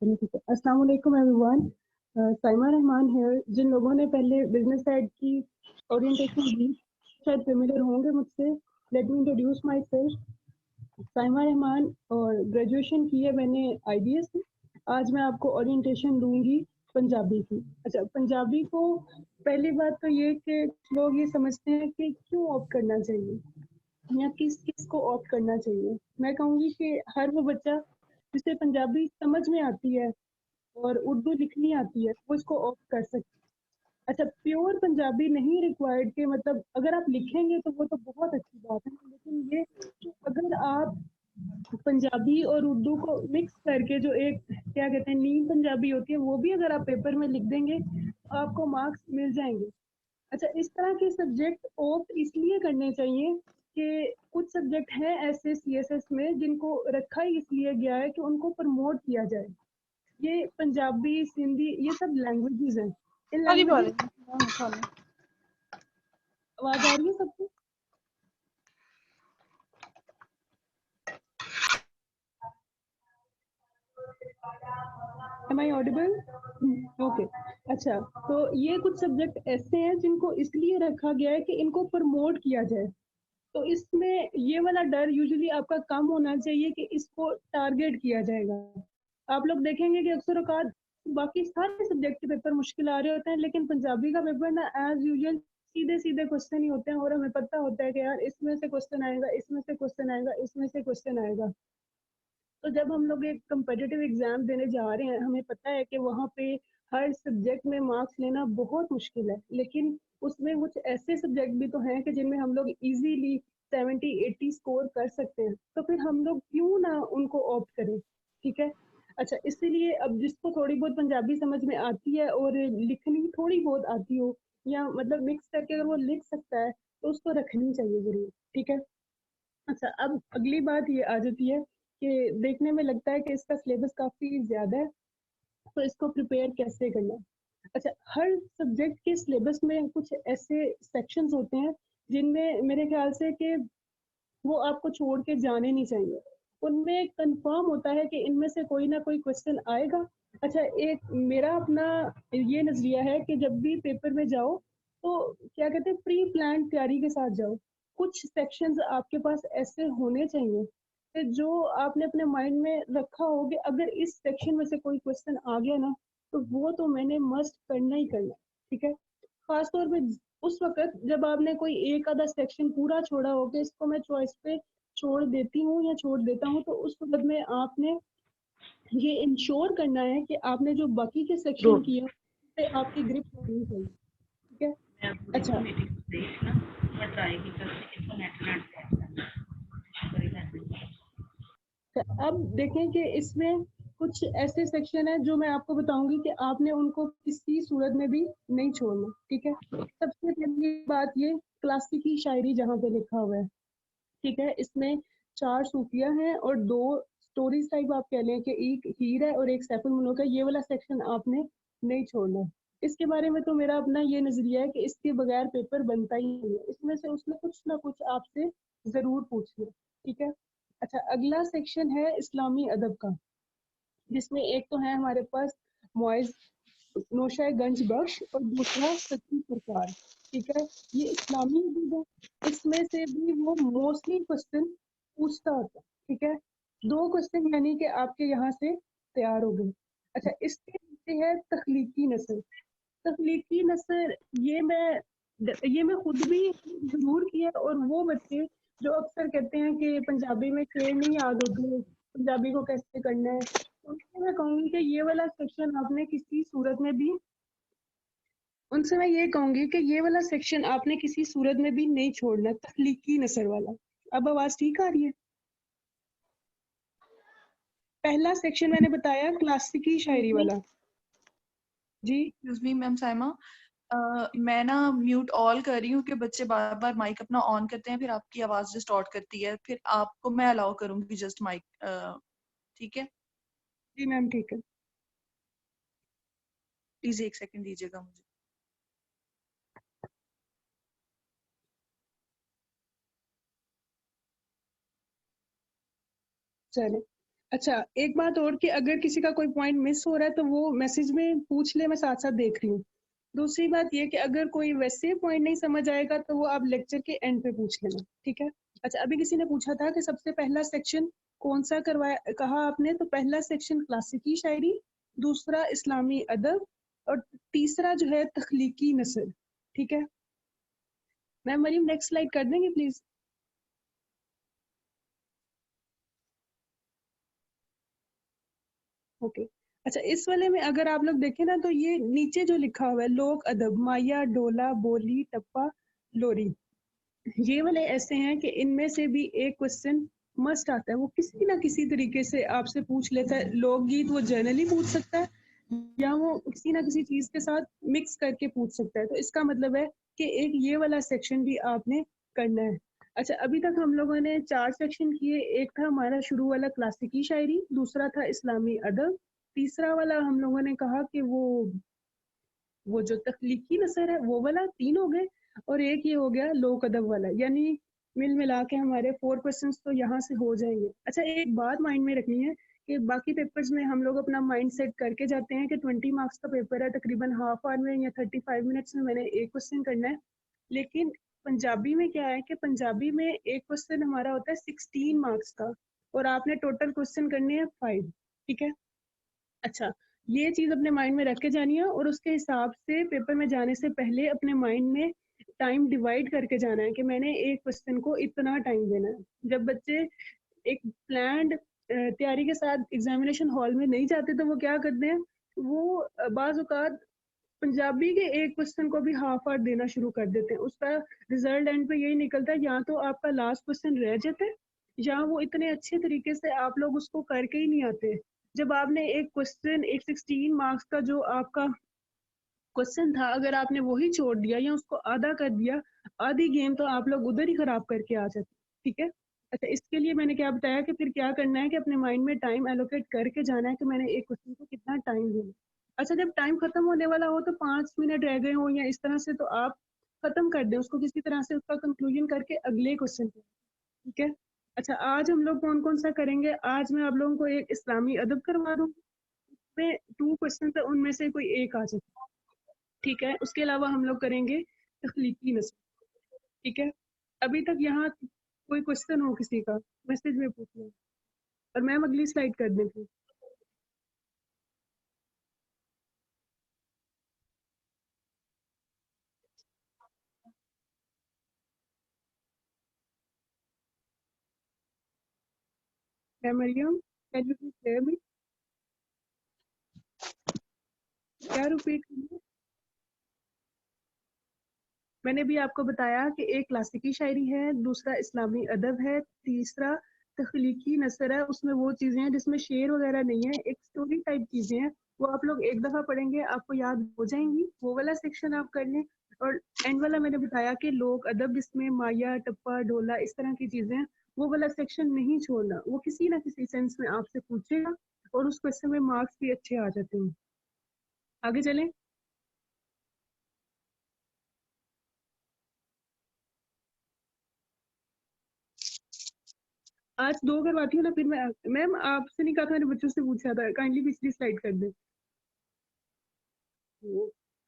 अस्सलाम वालेकुम एवरीवन। साइमा रहमान है। जिन लोगों ने पहले बिजनेस साइड की ओरिएंटेशन दी शायद फेमिलियर होंगे मुझसे। Let me introduce my self. Saima Rahman और ग्रेजुएशन की है मैंने आईबीएस से। आज मैं आपको ओरिएंटेशन दूंगी पंजाबी की। अच्छा, पंजाबी को पहली बात तो ये कि लोग ये समझते हैं कि क्यों ऑप्ट करना चाहिए या किस किस को ऑप्ट करना चाहिए। मैं कहूँगी कि हर वो बच्चा जिसे पंजाबी समझ में आती है और उर्दू लिखनी आती है वो इसको ऑप्ट कर सकते हैं। अच्छा, प्योर पंजाबी नहीं रिक्वायर्ड के मतलब अगर आप लिखेंगे तो वो तो बहुत अच्छी बात है, लेकिन ये कि अगर आप पंजाबी और उर्दू को मिक्स करके जो एक क्या कहते हैं नीम पंजाबी होती है वो भी अगर आप पेपर में लिख देंगे तो आपको मार्क्स मिल जाएंगे। अच्छा, इस तरह के सब्जेक्ट ऑप्ट इसलिए करने चाहिए कि कुछ सब्जेक्ट हैं ऐसे सीएसएस में जिनको रखा ही इसलिए गया है कि उनको प्रमोट किया जाए। ये पंजाबी, सिंधी, ये सब लैंग्वेजेस हैं। इन लैंग्वेजेस आवाज आ रही है सबको? Am I audible? ओके। अच्छा, तो ये कुछ सब्जेक्ट ऐसे हैं जिनको इसलिए रखा गया है कि इनको प्रमोट किया जाए। तो इसमें ये वाला डर यूजुअली आपका कम होना चाहिए कि इसको टारगेट किया जाएगा। आप लोग देखेंगे कि अक्सर औकात बाकी सारे सब्जेक्ट के पेपर मुश्किल आ रहे होते हैं, लेकिन पंजाबी का पेपर ना एज यूजुअल सीधे सीधे क्वेश्चन ही होते हैं और हमें पता होता है कि यार इसमें से क्वेश्चन आएगा, इसमें से क्वेश्चन आएगा, इसमें से क्वेश्चन आएगा। तो जब हम लोग एक कम्पिटिटिव एग्जाम देने जा रहे हैं हमें पता है कि वहाँ पे हर सब्जेक्ट में मार्क्स लेना बहुत मुश्किल है, लेकिन उसमें कुछ ऐसे सब्जेक्ट भी तो हैं कि जिनमें हम लोग इजीली 70-80 स्कोर कर सकते हैं। तो फिर हम लोग क्यों ना उनको ऑप्ट करें। ठीक है। अच्छा, इसीलिए अब जिसको थोड़ी बहुत पंजाबी समझ में आती है और लिखनी थोड़ी बहुत आती हो या मतलब मिक्स करके अगर वो लिख सकता है तो उसको रखनी चाहिए जरूर। ठीक है। अच्छा, अब अगली बात ये आ जाती है कि देखने में लगता है कि इसका सिलेबस काफ़ी ज़्यादा है, तो इसको प्रिपेयर कैसे करना है। अच्छा, हर सब्जेक्ट के सिलेबस में कुछ ऐसे सेक्शंस होते हैं जिनमें मेरे ख्याल से कि वो आपको छोड़ के जाने नहीं चाहिए। उनमें कंफर्म होता है कि इनमें से कोई ना कोई क्वेश्चन आएगा। अच्छा, एक मेरा अपना ये नज़रिया है कि जब भी पेपर में जाओ तो क्या कहते हैं प्री प्लान तैयारी के साथ जाओ। कुछ सेक्शंस आपके पास ऐसे होने चाहिए कि जो आपने अपने माइंड में रखा हो कि अगर इस सेक्शन में से कोई क्वेश्चन आ गया ना तो वो तो मैंने मस्ट करना ही करना। ठीक है। खास तौर पे उस वक़्त जब आपने कोई एक आधा सेक्शन पूरा छोड़ा हो कि इसको मैं चॉइस पे छोड़ देती हूँ या छोड़ देता हूँ, तो उस वक़्त में आपने ये इंश्योर करना है कि आपने जो बाकी के सेक्शन किए हैं, उस पे आपकी ग्रिप होनी चाहिए। ठीक है? अच्छा, तो अब देखें कि इसमें कुछ ऐसे सेक्शन हैं जो मैं आपको बताऊँगी कि आपने उनको किसी सूरत में भी नहीं छोड़ना। ठीक है? सबसे पहली बात ये क्लासिकी शायरी जहाँ पे लिखा हुआ है। ठीक है, इसमें 4 सूफिया हैं और 2 स्टोरीज टाइप आप कह लें कि एक हीर है और एक सैफुल मुल्क है। ये वाला सेक्शन आपने नहीं छोड़ना। इसके बारे में तो मेरा अपना ये नज़रिया है कि इसके बगैर पेपर बनता ही नहीं है। इसमें से उसने कुछ ना कुछ आपसे ज़रूर पूछना। ठीक है। अच्छा, अगला सेक्शन है इस्लामी अदब का, जिसमें एक तो है हमारे पास मुआइज नौशाए गंज बख्श और दूसरा सच्ची सरकार। ठीक है। ये इस्लामी अदब है, इसमें से भी वो मोस्टली क्वेश्चन पूछता होता है। ठीक है। 2 क्वेश्चन यानी कि आपके यहाँ से तैयार हो गए। अच्छा, इसके नीचे है तख्लीकी नस्ल। तख्लीकी नस्ल ये मैं खुद भी जरूर किया और वो बच्चे जो अक्सर कहते हैं कि पंजाबी में शेर नहीं याद होते, पंजाबी को कैसे करना है, उनसे मैं कहूँगी कि ये वाला सेक्शन आपने किसी सूरत में भी उनसे मैं ये कहूँगी कि ये वाला सेक्शन आपने किसी सूरत में भी नहीं छोड़ना, तख्लीकी नसर वाला। अब आवाज़ ठीक आ रही है? पहला सेक्शन मैंने बताया क्लासिकी शायरी वाला। जी एक्सक्यूज मी मैम साइमा, मैं ना म्यूट ऑल कर रही हूँ कि बच्चे बार बार माइक अपना ऑन करते हैं, फिर आपकी आवाज डिस्टॉर्ट करती है, फिर आपको मैं अलाउ करूंगी जस्ट माइक। ठीक है, जी मैम, ठीक है। प्लीज 1 सेकंड दीजिएगा मुझे। चले, अच्छा, एक बात और कि अगर किसी का कोई पॉइंट मिस हो रहा है तो वो मैसेज में पूछ ले, मैं साथ साथ देख रही हूँ। दूसरी बात ये कि अगर कोई वैसे पॉइंट नहीं समझ आएगा तो वो आप लेक्चर के एंड पे पूछ लेना, ठीक है। अच्छा, अभी किसी ने पूछा था कि सबसे पहला सेक्शन कौन सा करवाया, कहा आपने, तो पहला सेक्शन क्लासिकी शायरी, दूसरा इस्लामी अदब और तीसरा जो है तख्लीकी नसर, ठीक है। मैम मरीम नेक्स्ट स्लाइड कर देंगे प्लीज। ओके। अच्छा, इस वाले में अगर आप लोग देखें ना तो ये नीचे जो लिखा हुआ है लोक अदब, माया, डोला, बोली, टप्पा, लोरी, ये वाले ऐसे हैं कि इनमें से भी एक क्वेश्चन मस्ट आता है, वो किसी ना किसी तरीके से आपसे पूछ लेता है। लोकगीत वो जनरली पूछ सकता है या वो किसी ना किसी चीज के साथ मिक्स करके पूछ सकता है। तो इसका मतलब है कि एक ये वाला सेक्शन भी आपने करना है। अच्छा, अभी तक हम लोगों ने 4 सेक्शन किए। एक था हमारा शुरू वाला क्लासिकी शायरी, दूसरा था इस्लामी अदब, तीसरा वाला हम लोगों ने कहा कि वो जो तख्लीकी नसर है वो वाला, 3 हो गए, और एक ये हो गया लोक अदब वाला। यानी मिल मिला के हमारे 4 क्वेश्चंस तो यहाँ से हो जाएंगे। अच्छा, एक बात माइंड में रखनी है कि बाकी पेपर्स में हम लोग अपना माइंड सेट करके जाते हैं कि 20 मार्क्स का पेपर है, तकरीबन हाफ आवर में या 35 मिनट्स में मैंने एक क्वेश्चन करना है। लेकिन पंजाबी में क्या है कि पंजाबी में एक क्वेश्चन हमारा होता है 16 मार्क्स का, और आपने टोटल क्वेश्चन करने हैं 5, ठीक है। अच्छा, ये चीज अपने माइंड में रख के जानी है, और उसके हिसाब से पेपर में जाने से पहले अपने माइंड में टाइम डिवाइड करके जाना है कि मैंने एक क्वेश्चन को इतना टाइम देना है। जब बच्चे एक प्लान्ड तैयारी के साथ एग्जामिनेशन हॉल में नहीं जाते तो वो क्या करते हैं, वो बाज औकात पंजाबी के एक क्वेश्चन को भी हाफ आवर देना शुरू कर देते हैं। उसका रिजल्ट एंड पे यही निकलता है, या तो आपका लास्ट क्वेश्चन रह जाता है या वो इतने अच्छे तरीके से आप लोग उसको करके ही नहीं आते। जब आपने एक क्वेश्चन, एक 16 मार्क्स का जो आपका क्वेश्चन था, अगर आपने वही छोड़ दिया या उसको आधा कर दिया, आधी गेम तो आप लोग उधर ही खराब करके आ जाते, ठीक है। अच्छा, इसके लिए मैंने क्या बताया कि फिर क्या करना है कि अपने माइंड में टाइम एलोकेट करके जाना है कि मैंने एक क्वेश्चन को कितना टाइम देना। अच्छा, जब टाइम खत्म होने वाला हो तो 5 मिनट रह गए हो या इस तरह से, तो आप खत्म कर दें उसको किसी तरह से, उसका कंक्लूजन करके अगले क्वेश्चन पे, ठीक है। अच्छा, आज हम लोग कौन कौन सा करेंगे? आज मैं आप लोगों को एक इस्लामी अदब करवा दूँ, उसमें 2 क्वेश्चन है, उनमें से कोई एक आ जाए, ठीक है। उसके अलावा हम लोग करेंगे तख्लीकी नस्ल, ठीक है। अभी तक यहाँ कोई क्वेश्चन हो किसी का, मैसेज में पूछना, और मैम अगली स्लाइड कर देती हूँ। क्या Maryam, can you please hear me? क्या रिपीट करना? मैंने भी आपको बताया कि एक क्लासिकी शायरी है, दूसरा इस्लामी अदब है, तीसरा तख्लीकी नसर है। उसमें वो चीज़ें हैं जिसमें शेर वगैरह नहीं है, एक स्टोरी टाइप चीज़ें हैं, वो आप लोग एक दफ़ा पढ़ेंगे आपको याद हो जाएंगी, वो वाला सेक्शन आप कर लें। और एंड वाला मैंने बताया कि लोक अदब, जिसमें माया, टप्पा, डोला, इस तरह की चीज़ें हैं, वो वाला सेक्शन नहीं छोड़ना, वो किसी ना किसी सेंस में आपसे पूछेगा और उस क्वेश्चन में मार्क्स भी अच्छे आ जाते हैं। आगे चलें। आज 2 करवाती हूँ ना, फिर मैं, मैम आपसे नहीं कहा था, मैंने बच्चों से पूछा था, काइंडली पिछली स्लाइड कर दें।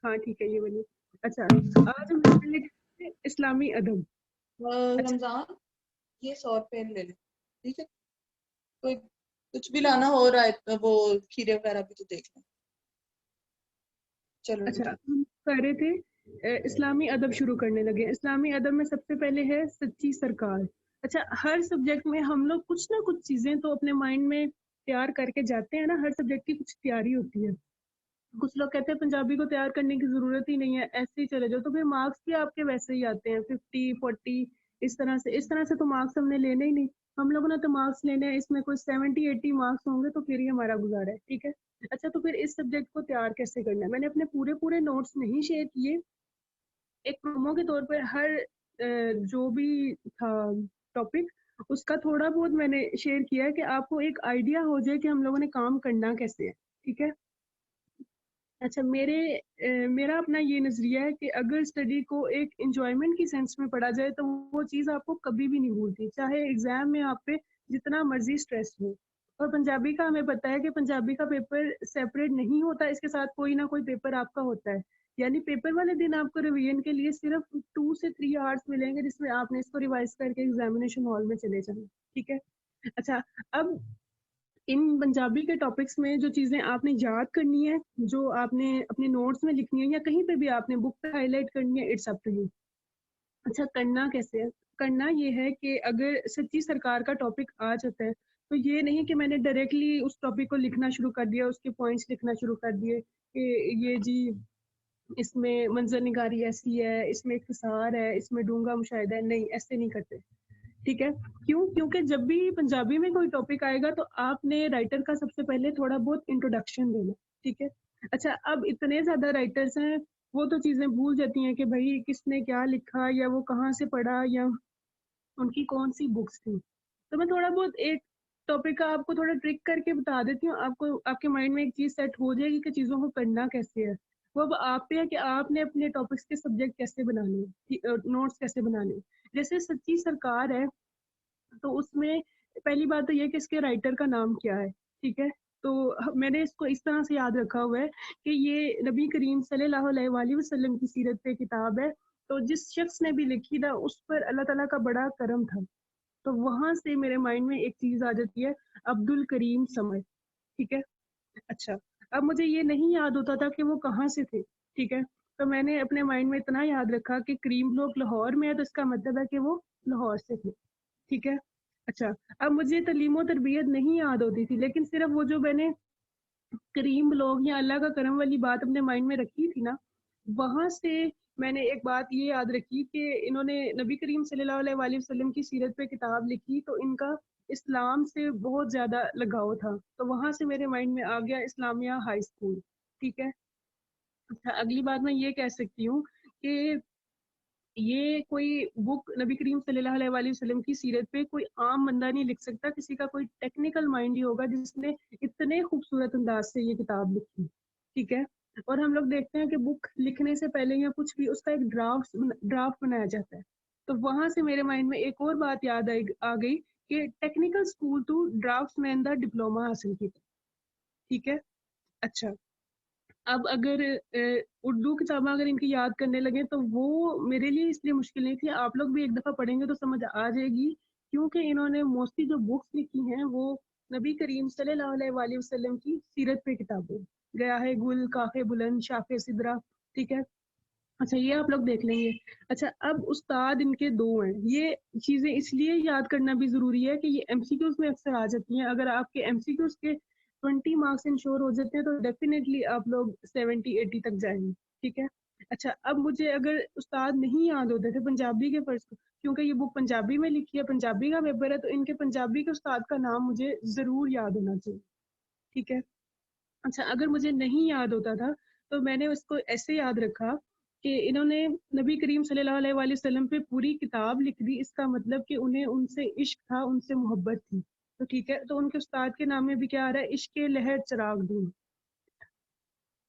हाँ ठीक है, ये वाली। अच्छा, आज हम पहले इस्लामी अदब। अच्छा, रमजान, ये 100 रुपए ले ले, ठीक है। कोई कुछ भी लाना हो रहा है तो वो खीरे वगैरह भी तो देख लें। चलो अच्छा, ठीक। हम कह रहे थे इस्लामी अदब शुरू करने लगे। इस्लामी अदब में सबसे पहले है सच्ची सरकार। अच्छा, हर सब्जेक्ट में हम लोग कुछ ना कुछ चीजें तो अपने माइंड में तैयार करके जाते हैं ना, हर सब्जेक्ट की कुछ तैयारी होती है। कुछ लोग कहते हैं पंजाबी को तैयार करने की जरूरत ही नहीं है, ऐसे ही चले जाओ, तो फिर मार्क्स भी आपके वैसे ही आते हैं 50-40, इस तरह से तो मार्क्स हमने लेने ही नहीं। हम लोगों ने तो मार्क्स लेने हैं, इसमें कोई 70-80 मार्क्स होंगे तो फिर ही हमारा गुजारा है, ठीक है। अच्छा, तो फिर इस सब्जेक्ट को तैयार कैसे करना है? मैंने अपने पूरे पूरे नोट्स नहीं शेयर किए, एक प्रोमो के तौर पर हर जो भी था टॉपिक, उसका थोड़ा बहुत मैंने शेयर किया है कि आपको एक आइडिया हो जाए कि हम लोगों ने काम करना कैसे है, ठीक है। अच्छा, मेरा अपना ये नज़रिया है कि अगर स्टडी को एक इंजॉयमेंट की सेंस में पढ़ा जाए तो वो चीज़ आपको कभी भी नहीं भूलती, चाहे एग्जाम में आप पे जितना मर्जी स्ट्रेस हो। और पंजाबी का हमें पता है कि पंजाबी का पेपर सेपरेट नहीं होता, इसके साथ कोई ना कोई पेपर आपका होता है। यानी पेपर वाले दिन आपको रिवीजन के लिए सिर्फ 2 से 3 आवर्स मिलेंगे, जिसमें आपने इसको रिवाइज करके एग्जामिनेशन हॉल में चले जाना। ठीक है। अच्छा, अब इन पंजाबी के टॉपिक्स में जो चीज़ें आपने याद करनी है, जो आपने अपने नोट्स में लिखनी है या कहीं पे भी आपने बुक पे हाईलाइट करनी है, इट्स अप टू यू। अच्छा, करना कैसे है? करना ये है कि अगर सच्ची सरकार का टॉपिक आ जाता है, तो ये नहीं कि मैंने डायरेक्टली उस टॉपिक को लिखना शुरू कर दिया, उसके पॉइंट्स लिखना शुरू कर दिए कि ये जी इसमें मंजर निगारी ऐसी है, इसमें इख्तिसार है, इसमें डूंगा मुशाहिदा है। नहीं, ऐसे नहीं करते। ठीक है। क्यों? क्योंकि जब भी पंजाबी में कोई टॉपिक आएगा तो आपने राइटर का सबसे पहले थोड़ा बहुत इंट्रोडक्शन देना। ठीक है। अच्छा, अब इतने ज़्यादा राइटर्स हैं, वो तो चीज़ें भूल जाती हैं कि भाई किसने क्या लिखा या वो कहाँ से पढ़ा या उनकी कौन सी बुक्स थी। तो मैं थोड़ा बहुत एक टॉपिक का आपको थोड़ा ट्रिक करके बता देती हूँ, आपको आपके माइंड में एक चीज़ सेट हो जाएगी कि चीज़ों को करना कैसे है। वो अब आप पे है कि आपने अपने टॉपिक्स के सब्जेक्ट कैसे बनाने हैं, नोट्स कैसे बनाने हैं। जैसे सच्ची सरकार है, तो उसमें पहली बात तो ये है कि इसके राइटर का नाम क्या है। ठीक है। तो मैंने इसको इस तरह से याद रखा हुआ है कि ये नबी करीम सल्लल्लाहु अलैहि वसल्लम की सीरत पे किताब है। तो जिस शख्स ने भी लिखी था उस पर अल्लाह ताला का बड़ा करम था। तो वहां से मेरे माइंड में एक चीज आ जाती है, अब्दुल करीम समद। ठीक है। अच्छा, अब मुझे ये नहीं याद होता था कि वो कहाँ से थे। ठीक है। तो मैंने अपने माइंड में इतना याद रखा कि करीम लोग लाहौर में है, तो इसका मतलब है कि वो लाहौर से थे। ठीक है। अच्छा, अब मुझे तलीम तरबियत नहीं याद होती थी, लेकिन सिर्फ वो जो मैंने करीम लोग या अल्लाह का करम वाली बात अपने माइंड में रखी थी ना, वहां से मैंने एक बात ये याद रखी कि इन्होंने नबी करीम सल्लल्लाहु अलैहि वसल्लम की सीरत पे किताब लिखी, तो इनका इस्लाम से बहुत ज़्यादा लगाव था। तो वहां से मेरे माइंड में आ गया इस्लामिया हाई स्कूल। ठीक है। अच्छा, अगली बात मैं ये कह सकती हूँ कि ये कोई बुक नबी करीम सल्लल्लाहु अलैहि वसल्लम की सीरत पे कोई आम बंदा नहीं लिख सकता, किसी का कोई टेक्निकल माइंड ही होगा जिसने इतने खूबसूरत अंदाज से ये किताब लिखी। ठीक है। और हम लोग देखते हैं कि बुक लिखने से पहले या कुछ भी उसका एक ड्राफ्ट बनाया जाता है। तो वहां से मेरे माइंड में एक और बात याद आ गई कि टेक्निकल स्कूल टू ड्राफ्ट्समैन दा डिप्लोमा हासिल की। ठीक है। अच्छा, अब अगर उर्दू किताबें अगर इनकी याद करने लगे तो वो मेरे लिए इसलिए मुश्किल नहीं थी, आप लोग भी एक दफ़ा पढ़ेंगे तो समझ आ जाएगी। क्योंकि इन्होंने मोस्टली जो बुक्स लिखी हैं वो नबी करीम सल्लल्लाहु अलैहि वसल्लम की सीरत पे किताबें, गया है गुल, काफ़े बुलंद, शाफ़े सिदरा। ठीक है। अच्छा, ये आप लोग देख लेंगे। अच्छा, अब उस्ताद इनके दो हैं। ये चीज़ें इसलिए याद करना भी ज़रूरी है कि ये एमसीक्यूज़ में अक्सर आ जाती हैं। अगर आपके एमसीक्यूज़ के 20 मार्क्स इंश्योर हो जाते हैं तो डेफिनेटली आप लोग 70-80 तक जाएंगे। ठीक है। अच्छा, अब मुझे अगर उस्ताद नहीं याद होते थे पंजाबी के फर्स्ट, क्योंकि ये बुक पंजाबी में लिखी है, पंजाबी का पेपर है, तो इनके पंजाबी के उस्ताद का नाम मुझे ज़रूर याद होना चाहिए। ठीक है। अच्छा, अगर मुझे नहीं याद होता था तो मैंने उसको ऐसे याद रखा कि इन्होंने नबी करीम सल्लल्लाहु अलैहि वसल्लम पे पूरी किताब लिख दी, इसका मतलब कि उन्हें उनसे इश्क था, उनसे मोहब्बत थी। तो ठीक है, तो उनके उस्ताद के नाम में भी क्या आ रहा है, इश्क लहर चिराग दून।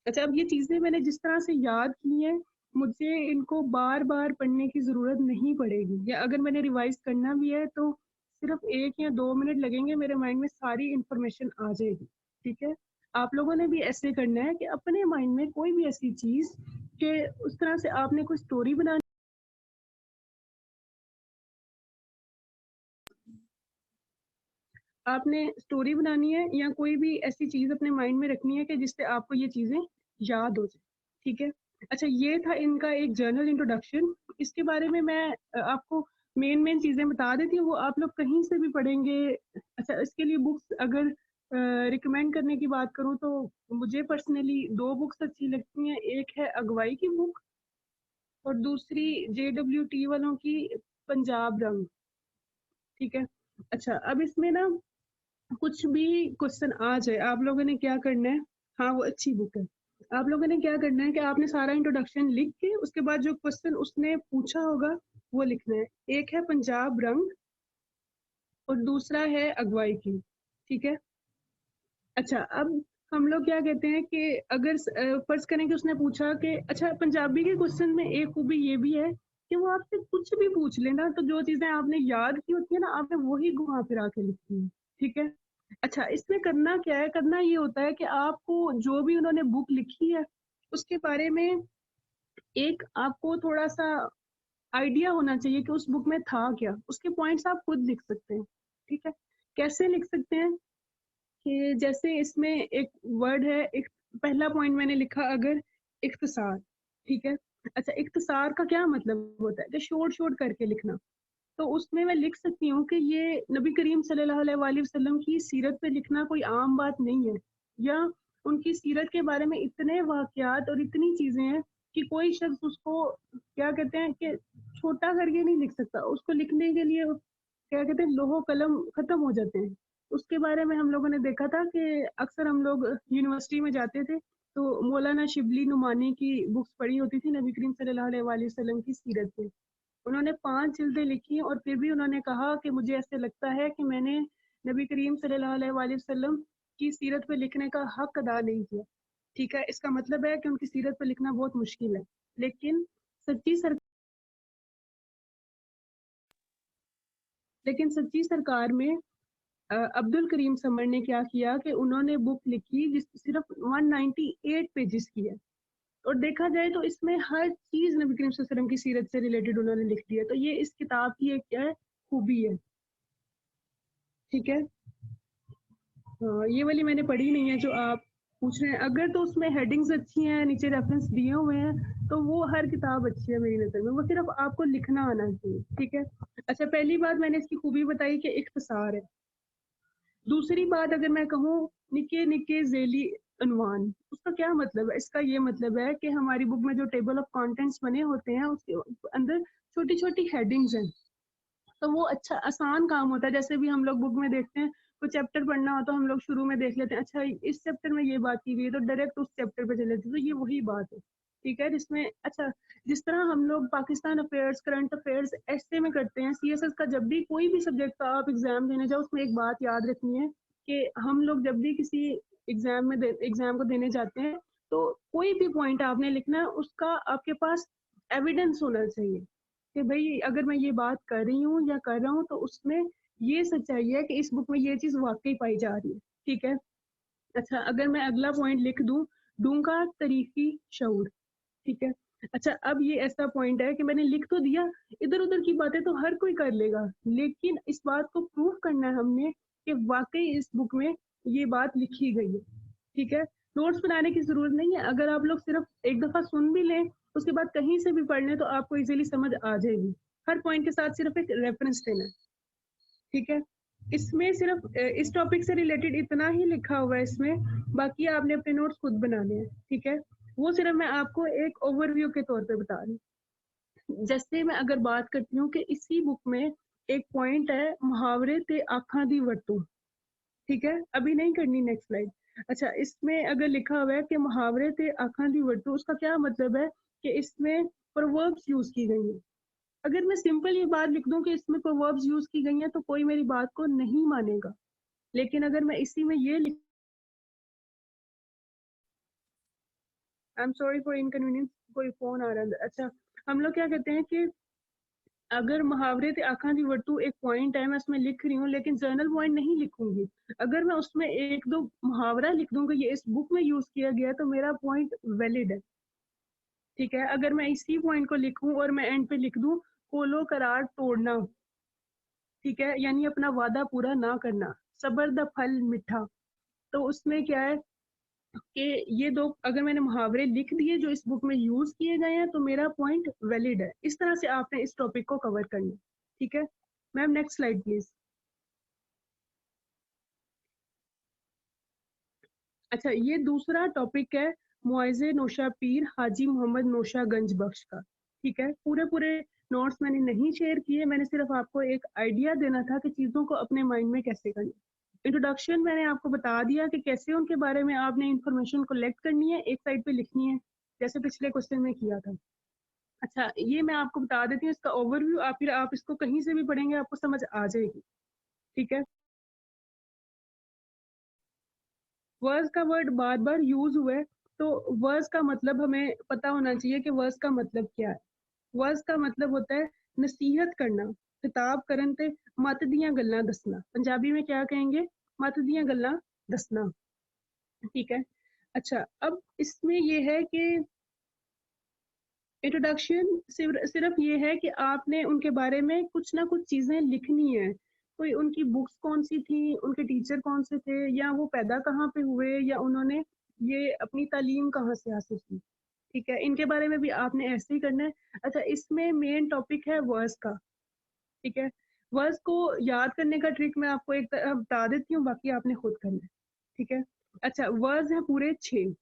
अच्छा, अब ये चीज़ें मैंने जिस तरह से याद की हैं, मुझे इनको बार बार पढ़ने की ज़रूरत नहीं पड़ेगी, या अगर मैंने रिवाइज करना भी है तो सिर्फ 1 या 2 मिनट लगेंगे, मेरे माइंड में सारी इंफॉर्मेशन आ जाएगी। ठीक है। आप लोगों ने भी ऐसे करना है कि अपने माइंड में कोई भी ऐसी चीज़ कि उस तरह से आपने कोई स्टोरी बनानी, आपने स्टोरी बनानी है या कोई भी ऐसी चीज़ अपने माइंड में रखनी है कि जिससे आपको ये चीज़ें याद हो जाए। ठीक है। अच्छा, ये था इनका एक जर्नल इंट्रोडक्शन। इसके बारे में मैं आपको मेन चीज़ें बता देती हूँ, वो आप लोग कहीं से भी पढ़ेंगे। अच्छा, इसके लिए बुक्स अगर रिकमेंड करने की बात करूँ तो मुझे पर्सनली 2 बुक्स अच्छी लगती हैं। एक है अगवाई की बुक और दूसरी JWT वालों की पंजाब रंग। ठीक है। अच्छा, अब इसमें ना कुछ भी क्वेश्चन आ जाए, आप लोगों ने क्या करना है, हाँ वो अच्छी बुक है। आप लोगों ने क्या करना है कि आपने सारा इंट्रोडक्शन लिख के उसके बाद जो क्वेश्चन उसने पूछा होगा वो लिखना है। एक है पंजाब रंग और दूसरा है अगवाई की। ठीक है। अच्छा, अब हम लोग क्या कहते हैं कि अगर फर्ज करें कि उसने पूछा कि अच्छा, पंजाबी के क्वेश्चन में एक खूबी ये भी है कि वो आपसे कुछ भी पूछ लेना, तो जो चीजें आपने याद की होती है ना, आपने वही घुमा फिरा के लिखती है। ठीक है। अच्छा, इसमें करना क्या है, करना ये होता है कि आपको जो भी उन्होंने बुक लिखी है उसके बारे में एक आपको थोड़ा सा आइडिया होना चाहिए कि उस बुक में था क्या, उसके पॉइंट्स आप खुद लिख सकते हैं। ठीक है, कैसे लिख सकते हैं कि जैसे इसमें एक वर्ड है, एक पहला पॉइंट मैंने लिखा अगर इख्तिसार। ठीक है, अच्छा इख्तिसार का क्या मतलब होता है कि शॉर्ट शॉर्ट करके लिखना। तो उसमें मैं लिख सकती हूँ कि ये नबी करीम सल्लल्लाहु अलैहि वसल्लम की सीरत पे लिखना कोई आम बात नहीं है, या उनकी सीरत के बारे में इतने वाक़यात और इतनी चीज़ें हैं कि कोई शख्स उसको क्या कहते हैं कि छोटा करके नहीं लिख सकता। उसको लिखने के लिए क्या कहते हैं लोहो कलम ख़त्म हो जाते हैं। उसके बारे में हम लोगों ने देखा था कि अक्सर हम लोग यूनिवर्सिटी में जाते थे, तो मौलाना शिबली नुमानी की बुक्स पढ़ी होती थी नबी करीम सल्लल्लाहु अलैहि वसल्लम की सीरत पे। उन्होंने 5 जिल्दें लिखी और फिर भी उन्होंने कहा कि मुझे ऐसे लगता है कि मैंने नबी करीम सल्लल्लाहु अलैहि वसल्लम की सीरत पे लिखने का हक अदा नहीं किया। ठीक है, इसका मतलब है कि उनकी सीरत पे लिखना बहुत मुश्किल है। लेकिन सच्ची सर लेकिन सच्ची सरकार में अब्दुल करीम समर ने क्या किया कि उन्होंने बुक लिखी जिस सिर्फ 198 पेजेस की है, और देखा जाए तो इसमें हर चीज नबी करीम सल्लल्लाहु अलैहि वसल्लम की सीरत से रिलेटेड उन्होंने लिख दी है। तो ये इस किताब की एक क्या है, खूबी है। ठीक है, ये वाली मैंने पढ़ी नहीं है जो आप पूछ रहे हैं। अगर तो उसमें हेडिंग्स अच्छी हैं, नीचे रेफरेंस दिए हुए हैं, तो वो हर किताब अच्छी है मेरी नज़र में। वो सिर्फ आपको लिखना आना चाहिए। ठीक है, अच्छा पहली बात मैंने इसकी खूबी बताई कि इख्तिसार है। दूसरी बात अगर मैं कहूँ निके निके ज़ेली उन्वान, उसका क्या मतलब है? इसका ये मतलब है कि हमारी बुक में जो टेबल ऑफ कंटेंट्स बने होते हैं उसके अंदर छोटी-छोटी हेडिंग्स हैं। तो वो अच्छा आसान काम होता है। जैसे भी हम लोग बुक में देखते हैं, कोई चैप्टर पढ़ना हो तो हम लोग शुरू में देख लेते हैं, अच्छा इस चैप्टर में ये बात की गई है, तो डायरेक्ट उस चैप्टर पे चले जाते हैं। तो ये वही बात है। ठीक है, जिसमें अच्छा जिस तरह हम लोग पाकिस्तान अफेयर्स, करंट अफेयर्स ऐसे में करते हैं, सीएसएस का जब भी कोई भी सब्जेक्ट का आप एग्जाम देने जाओ, उसमें एक बात याद रखनी है कि हम लोग जब भी किसी एग्जाम को देने जाते हैं, तो कोई भी पॉइंट आपने लिखना है उसका आपके पास एविडेंस होना चाहिए कि भाई अगर मैं ये बात कर रही हूँ या कर रहा हूँ तो उसमें ये सच्चाई है कि इस बुक में ये चीज वाकई पाई जा रही है। ठीक है, अच्छा अगर मैं अगला पॉइंट लिख दूं, दूंगा तरीकी शऊर। ठीक है, अच्छा अब ये ऐसा पॉइंट है कि मैंने लिख तो दिया, इधर उधर की बातें तो हर कोई कर लेगा, लेकिन इस बात को प्रूव करना है हमने कि वाकई इस बुक में ये बात लिखी गई है। ठीक है, नोट्स बनाने की जरूरत नहीं है। अगर आप लोग सिर्फ एक दफा सुन भी लें, उसके बाद कहीं से भी पढ़ लें, तो आपको इजीली समझ आ जाएगी। हर पॉइंट के साथ सिर्फ एक रेफरेंस देना है। ठीक है, इसमें सिर्फ इस टॉपिक से रिलेटेड इतना ही लिखा हुआ है इसमें, बाकी आपने अपने नोट्स खुद बनाने हैं। ठीक है, वो सिर्फ मैं आपको एक ओवरव्यू के तौर पे बता रही हूँ। जैसे मैं अगर बात करती हूँ कि इसी बुक में एक पॉइंट है मुहावरे ते आखा दी वर्तों। ठीक है, अभी नहीं करनी, नेक्स्ट स्लाइड। अच्छा, इसमें अगर लिखा हुआ है कि मुहावरे ते आखा दी वर्तों, उसका क्या मतलब है कि इसमें प्रोवर्ब्स यूज की गई है। अगर मैं सिंपल ये बात लिख दूं कि इसमें प्रोवर्ब्स यूज की गई हैं, तो कोई मेरी बात को नहीं मानेगा। लेकिन अगर मैं इसी में ये लिख, I am sorry for inconvenience, कोई फोन आ रहा है। अच्छा, हम लोग क्या कहते हैं कि अगर मुहावरे ते आखा दी वर्तू एक पॉइंट है, मैं उसमें लिख रही हूँ, लेकिन जर्नल पॉइंट नहीं लिखूंगी। अगर मैं उसमें एक दो मुहावरा लिख दूंगी ये इस बुक में यूज किया गया, तो मेरा पॉइंट वैलिड है। ठीक है, अगर मैं इसी पॉइंट को लिखूं और मैं एंड पे लिख दूं कोलो करार तोड़ना, ठीक है, यानी अपना वादा पूरा ना करना, सबर द फल मीठा, तो उसमें क्या है कि ये दो अगर मैंने मुहावरे लिख दिए जो इस बुक में यूज किए गए हैं, तो मेरा पॉइंट वैलिड है। इस तरह से आपने इस टॉपिक को कवर करना। ठीक है मैम, नेक्स्ट स्लाइड प्लीज। अच्छा, ये दूसरा टॉपिक है मुआज़े नौशा पीर हाजी मोहम्मद नौशा गंज बख्श का। ठीक है, पूरे पूरे नोट्स मैंने नहीं शेयर किए, मैंने सिर्फ आपको एक आइडिया देना था कि चीज़ों को अपने माइंड में कैसे करना। इंट्रोडक्शन मैंने आपको बता दिया कि कैसे उनके बारे में आपने इंफॉर्मेशन कलेक्ट करनी है, एक साइड पे लिखनी है, जैसे पिछले क्वेश्चन में किया था। अच्छा, ये मैं आपको बता देती हूँ इसका ओवरव्यू, आप फिर आप इसको कहीं से भी पढ़ेंगे आपको समझ आ जाएगी। ठीक है, वर्स का वर्ड बार बार यूज हुआ है, तो वर्स का मतलब हमें पता होना चाहिए कि वर्स का मतलब क्या है। वर्स का मतलब होता है नसीहत करना, खिताब करन ते मत दियां गल्लां दसना। पंजाबी में क्या कहेंगे, मत दियां गल्लां दसना। ठीक है। अच्छा, अब इसमें ये है कि इंट्रोडक्शन सिर्फ ये है कि आपने उनके बारे में कुछ ना कुछ चीज़ें लिखनी है। कोई उनकी बुक्स कौन सी थी, उनके टीचर कौन से थे, या वो पैदा कहाँ पे हुए, या उन्होंने ये अपनी तालीम कहाँ से हासिल की। ठीक है, इनके बारे में भी आपने ऐसे ही करना है। अच्छा, इसमें मेन टॉपिक है वर्ड्स का। ठीक है, वर्ड्स को याद करने का ट्रिक मैं आपको एक बता देती हूँ, बाकी आपने खुद करना है। ठीक है। अच्छा, वर्ड्स हैं पूरे 6।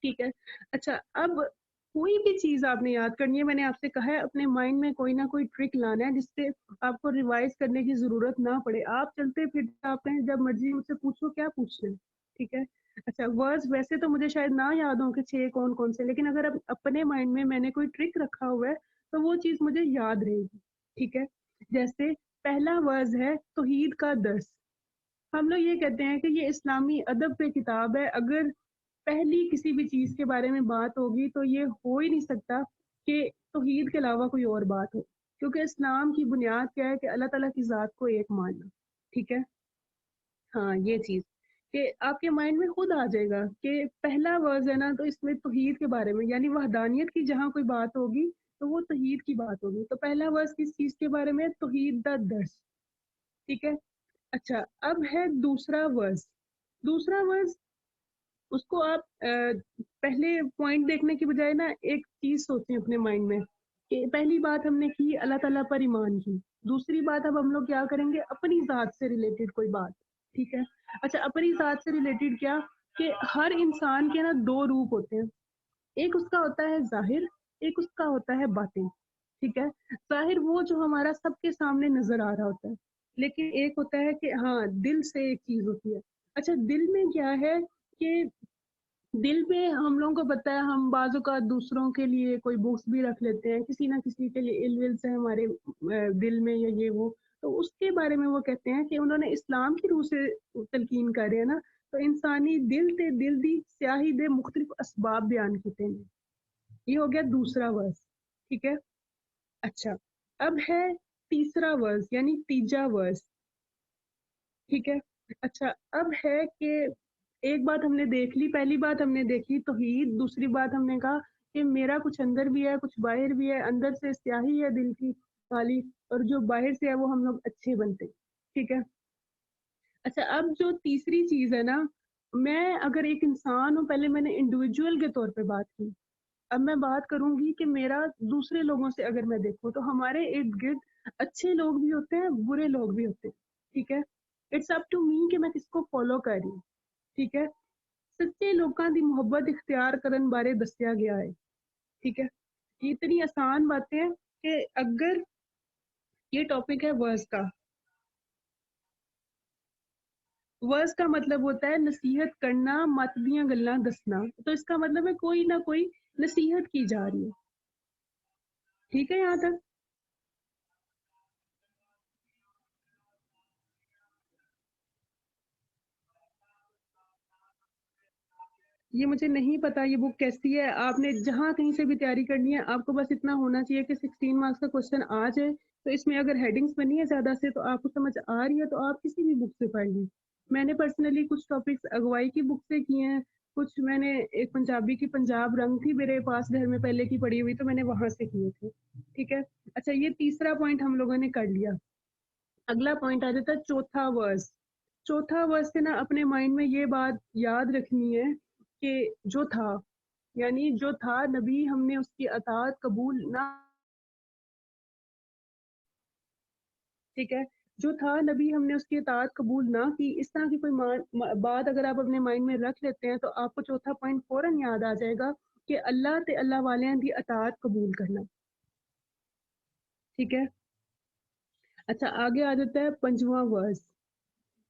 ठीक है। अच्छा, अब कोई भी चीज़ आपने याद करनी है, मैंने आपसे कहा है अपने माइंड में कोई ना कोई ट्रिक लाना है जिससे आपको रिवाइज करने की ज़रूरत ना पड़े। आप चलते फिरते आप कहें जब मर्ज़ी मुझसे पूछो क्या पूछना है। ठीक है। अच्छा, वर्ड्स वैसे तो मुझे शायद ना याद हो कि 6 कौन-कौन से, लेकिन अगर अब अपने माइंड में मैंने कोई ट्रिक रखा हुआ है, तो वो चीज़ मुझे याद रहेगी। ठीक है। जैसे पहला वर्ड है तौहीद का दर्स। हम लोग ये कहते हैं कि ये इस्लामी अदब पे किताब है। अगर पहली किसी भी चीज़ के बारे में बात होगी तो ये हो ही नहीं सकता कि तौहीद के अलावा कोई और बात हो। क्योंकि इस्लाम की बुनियाद क्या है कि अल्लाह ताला की ज़ात को एक मानना। ठीक है? हाँ, ये चीज़ कि आपके माइंड में खुद आ जाएगा कि पहला वर्ड है ना, तो इसमें तौहीद के बारे में यानी वहदानियत की जहाँ कोई बात होगी तो वो तौहीद की बात होगी। तो पहला वर्ड किस चीज़ के बारे में? तौहीद द दर्स। ठीक है? अच्छा, अब है दूसरा वर्स। दूसरा वर्स उसको आप पहले पॉइंट देखने की बजाय ना एक चीज़ सोचें अपने माइंड में कि पहली बात हमने की अल्लाह ताला पर ईमान की। दूसरी बात अब हम लोग क्या करेंगे अपनी ज़ात से रिलेटेड कोई बात। ठीक है? अच्छा, अपनी ज़ात से रिलेटेड क्या कि हर इंसान के ना 2 रूप होते हैं। एक उसका होता है ज़ाहिर, एक उसका होता है बातिन। ठीक है? ज़ाहिर वो जो हमारा सबके सामने नज़र आ रहा होता है। लेकिन एक होता है कि हाँ, दिल से एक चीज़ होती है। अच्छा, दिल में क्या है कि दिल में हम लोगों को पता है हम बाज़ औक़ात दूसरों के लिए कोई बुक्स भी रख लेते हैं, किसी न किसी के लिए इल-विल से हमारे दिल में या ये वो, तो उसके बारे में वो कहते हैं कि उन्होंने इस्लाम की रूह से तलकीन कर रहे हैं ना, तो इंसानी दिल ते दिल दी स्याही दे मुख्तलिफ असबाब बयान कीते हैं। ये हो गया दूसरा वर्स। ठीक है? अच्छा, अब है तीसरा वर्स यानी तीजा वर्स। ठीक है? अच्छा, अब है कि एक बात हमने देख ली, पहली बात हमने देखी तौहीद, दूसरी बात हमने कहा कि मेरा कुछ अंदर भी है, कुछ बाहर भी है, अंदर से स्याही है दिल की काली, और जो बाहर से है वो हम लोग अच्छे बनते हैं। ठीक है? अच्छा, अब जो तीसरी चीज़ है ना, मैं अगर एक इंसान हूँ, पहले मैंने इंडिविजुअल के तौर पे बात की। अब मैं बात करूँगी कि मेरा दूसरे लोगों से अगर मैं देखूँ तो हमारे इर्द-गिर्द अच्छे लोग भी होते हैं, बुरे लोग भी होते हैं। ठीक है? इट्स अप टू मी कि मैं किसको फ़ॉलो कर रही हूँ। ठीक है? सच्चे लोकां दी मुहब्बत इख्तियार करन बारे दस्या गया है। ठीक है? ये इतनी आसान बातें हैं कि अगर ये टॉपिक है वर्स का। वर्स का मतलब होता है नसीहत करना, मत दियां गल्लां दसना। तो इसका मतलब है कोई ना कोई नसीहत की जा रही है। ठीक है यहाँ तक? ये मुझे नहीं पता ये बुक कैसी है, आपने जहाँ कहीं से भी तैयारी करनी है, आपको बस इतना होना चाहिए कि 16 मार्क्स का क्वेश्चन आ जाए, तो इसमें अगर हेडिंग्स बनी है ज़्यादा से तो आपको समझ आ रही है तो आप किसी भी बुक से पढ़ लें। मैंने पर्सनली कुछ टॉपिक्स अगवाई की बुक से किए हैं, कुछ मैंने एक पंजाबी की पंजाब रंग थी मेरे पास घर में पहले की पड़ी हुई तो मैंने वहाँ से किए थे। ठीक है? अच्छा, ये तीसरा पॉइंट हम लोगों ने कर लिया। अगला पॉइंट आ जाता है चौथा वर्स। चौथा वर्स से ना अपने माइंड में ये बात याद रखनी है कि जो था यानी जो था नबी हमने उसकी अताअत कबूल ना। ठीक है? जो था नबी हमने उसकी अताअत कबूल ना की, इस तरह की कोई बात अगर आप अपने माइंड में रख लेते हैं तो आपको चौथा पॉइंट फ़ौरन याद आ जाएगा कि अल्लाह ते अल्लाह वालेयां दी अताअत कबूल करना। ठीक है? अच्छा, आगे आ जाता है 5वां वर्स।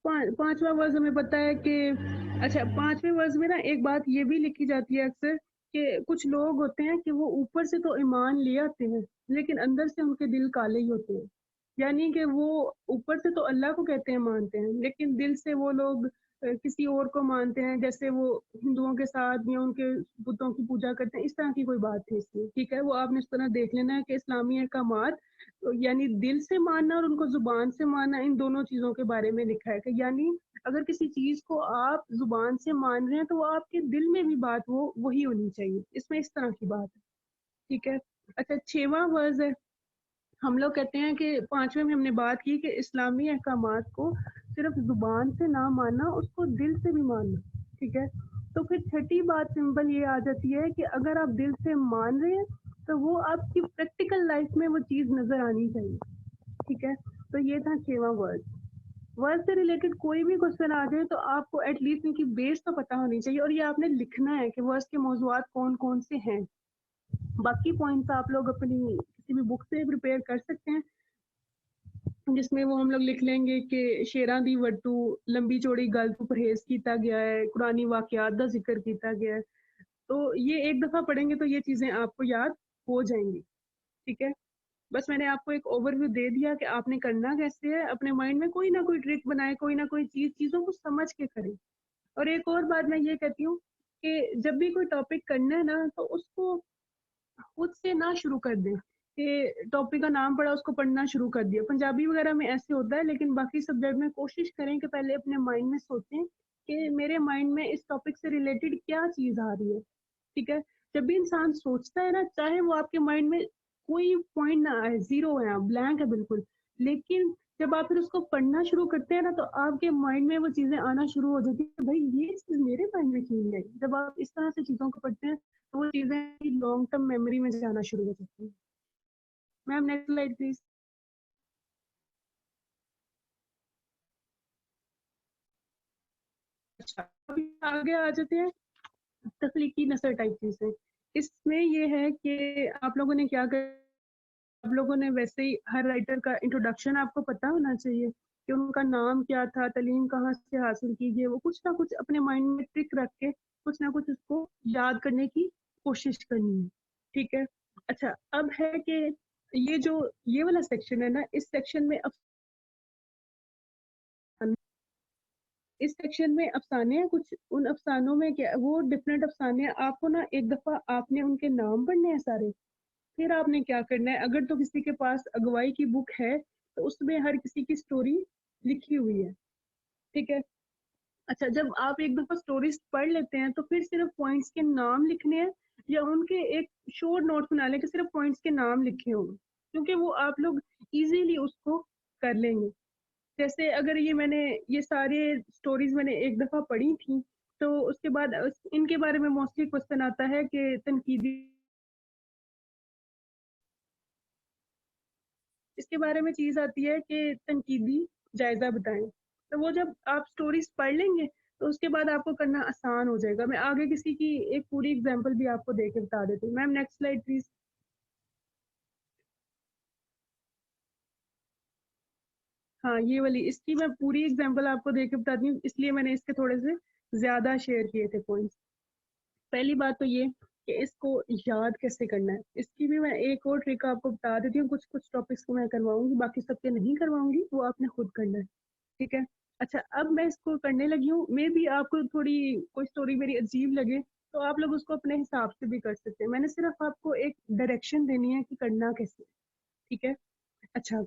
5वां वर्स हमें पता है कि अच्छा 5वें वर्स में ना एक बात ये भी लिखी जाती है अक्सर कि कुछ लोग होते हैं कि वो ऊपर से तो ईमान ले आते हैं, लेकिन अंदर से उनके दिल काले ही होते हैं। यानी कि वो ऊपर से तो अल्लाह को कहते हैं मानते हैं, लेकिन दिल से वो लोग किसी और को मानते हैं, जैसे वो हिंदुओं के साथ या उनके बुतों की पूजा करते हैं, इस तरह की कोई बात है इसमें। ठीक है? वो आपने इस तरह देख लेना है कि इस्लामी अहकामात तो यानी दिल से मानना और उनको ज़ुबान से मानना, इन दोनों चीज़ों के बारे में लिखा है कि यानी अगर किसी चीज को आप जुबान से मान रहे हैं तो वो आपके दिल में भी बात वो वही होनी चाहिए, इसमें इस तरह की बात है। ठीक है। अच्छा, 6वां वर्ज है, हम लोग कहते हैं कि 5वें में हमने बात की कि इस्लामी अहकामात को सिर्फ जुबान से ना मानना, उसको दिल से भी मानना। ठीक है। तो फिर छठी बात सिंपल ये आ जाती है कि अगर आप दिल से मान रहे हैं तो वो आपकी प्रैक्टिकल लाइफ में वो चीज नजर आनी चाहिए। ठीक है। तो ये था 6वां वर्ड। वर्ड से रिलेटेड कोई भी क्वेश्चन आ जाए तो आपको एटलीस्ट इनकी बेस तो पता होनी चाहिए, और ये आपने लिखना है कि वर्ड्स के मौजूआत कौन कौन से हैं। बाकी पॉइंट्स आप लोग अपनी किसी भी बुक से प्रिपेयर कर सकते हैं, जिसमें वो हम लोग लिख लेंगे कि शेरां दी वट्टू, लंबी चौड़ी गल तो परहेज किया गया है, कुरानी वाकयात का जिक्र किया गया है। तो ये एक दफ़ा पढ़ेंगे तो ये चीज़ें आपको याद हो जाएंगी। ठीक है। बस मैंने आपको एक ओवरव्यू दे दिया कि आपने करना कैसे है। अपने माइंड में कोई ना कोई ट्रिक बनाए, कोई ना कोई चीज़ों को समझ के करें। और एक और बात मैं ये कहती हूँ कि जब भी कोई टॉपिक करना है ना, तो उसको खुद से ना शुरू कर दें कि टॉपिक का नाम पढ़ा उसको पढ़ना शुरू कर दिया। पंजाबी वगैरह में ऐसे होता है, लेकिन बाकी सब्जेक्ट में कोशिश करें कि पहले अपने माइंड में सोचें कि मेरे माइंड में इस टॉपिक से रिलेटेड क्या चीज़ आ रही है। ठीक है। जब भी इंसान सोचता है ना, चाहे वो आपके माइंड में कोई पॉइंट ना आए, ज़ीरो है, ब्लैंक है बिल्कुल, लेकिन जब आप फिर उसको पढ़ना शुरू करते हैं ना, तो आपके माइंड में वो चीज़ें आना शुरू हो जाती है, भाई ये चीज़ मेरे माइंड में क्यों नहीं आई। जब आप इस तरह से चीज़ों को पढ़ते हैं तो वो चीज़ें लॉन्ग टर्म मेमोरी में जाना शुरू हो जाती हैं। Ma'am next slide please. अच्छा, अभी आगे आ जाते हैं तख्लीकी नसर टाइप चीजें। इसमें ये है कि आप लोगों ने क्या कर, आप लोगों ने वैसे ही हर राइटर का इंट्रोडक्शन आपको पता होना चाहिए कि उनका नाम क्या था, तालीम कहाँ से हासिल कीजिए, वो कुछ ना कुछ अपने माइंड में ट्रिक रख के कुछ ना कुछ उसको याद करने की कोशिश करनी है। ठीक है। अच्छा, अब है कि ये वाला सेक्शन है ना, इस सेक्शन में इस सेक्शन में अफसाने हैं कुछ। उन अफसानों में क्या, वो डिफरेंट अफसाने हैं, आपको ना एक दफा आपने उनके नाम पढ़ने हैं सारे। फिर आपने क्या करना है, अगर तो किसी के पास अगवाई की बुक है तो उसमें हर किसी की स्टोरी लिखी हुई है। ठीक है। अच्छा, जब आप एक दफा स्टोरीज पढ़ लेते हैं तो फिर सिर्फ पॉइंट्स के नाम लिखने हैं, या उनके एक शॉर्ट नोट बना लें कि सिर्फ पॉइंट्स के नाम लिखे होंगे, क्योंकि वो आप लोग इजीली उसको कर लेंगे। जैसे अगर ये सारे स्टोरीज मैंने एक दफा पढ़ी थी, तो उसके बाद इनके बारे में मोस्टली क्वेश्चन आता है कि तनकीदी, इसके बारे में चीज आती है कि तनकीदी जायजा बताएं। तो वो जब आप स्टोरीज पढ़ लेंगे तो उसके बाद आपको करना आसान हो जाएगा। मैं आगे किसी की एक पूरी एग्जांपल भी आपको दे के बता देती हूँ। Ma'am next slide please. हाँ, ये वाली, इसकी मैं पूरी एग्जांपल आपको दे के बताती हूँ, इसलिए मैंने इसके थोड़े से ज्यादा शेयर किए थे पॉइंट्स। पहली बात तो ये कि इसको याद कैसे करना है, इसकी भी मैं एक और ट्रिक आपको बता देती हूँ। कुछ कुछ टॉपिक्स को मैं करवाऊंगी, बाकी सबके नहीं करवाऊंगी, वो आपने खुद करना है। ठीक है। अच्छा, अब मैं इसको करने लगी हूँ, मे भी आपको थोड़ी कोई स्टोरी मेरी अजीब लगे तो आप लोग उसको अपने हिसाब से भी कर सकते हैं। मैंने सिर्फ आपको एक डायरेक्शन देनी है कि करना कैसे। ठीक है। अच्छा,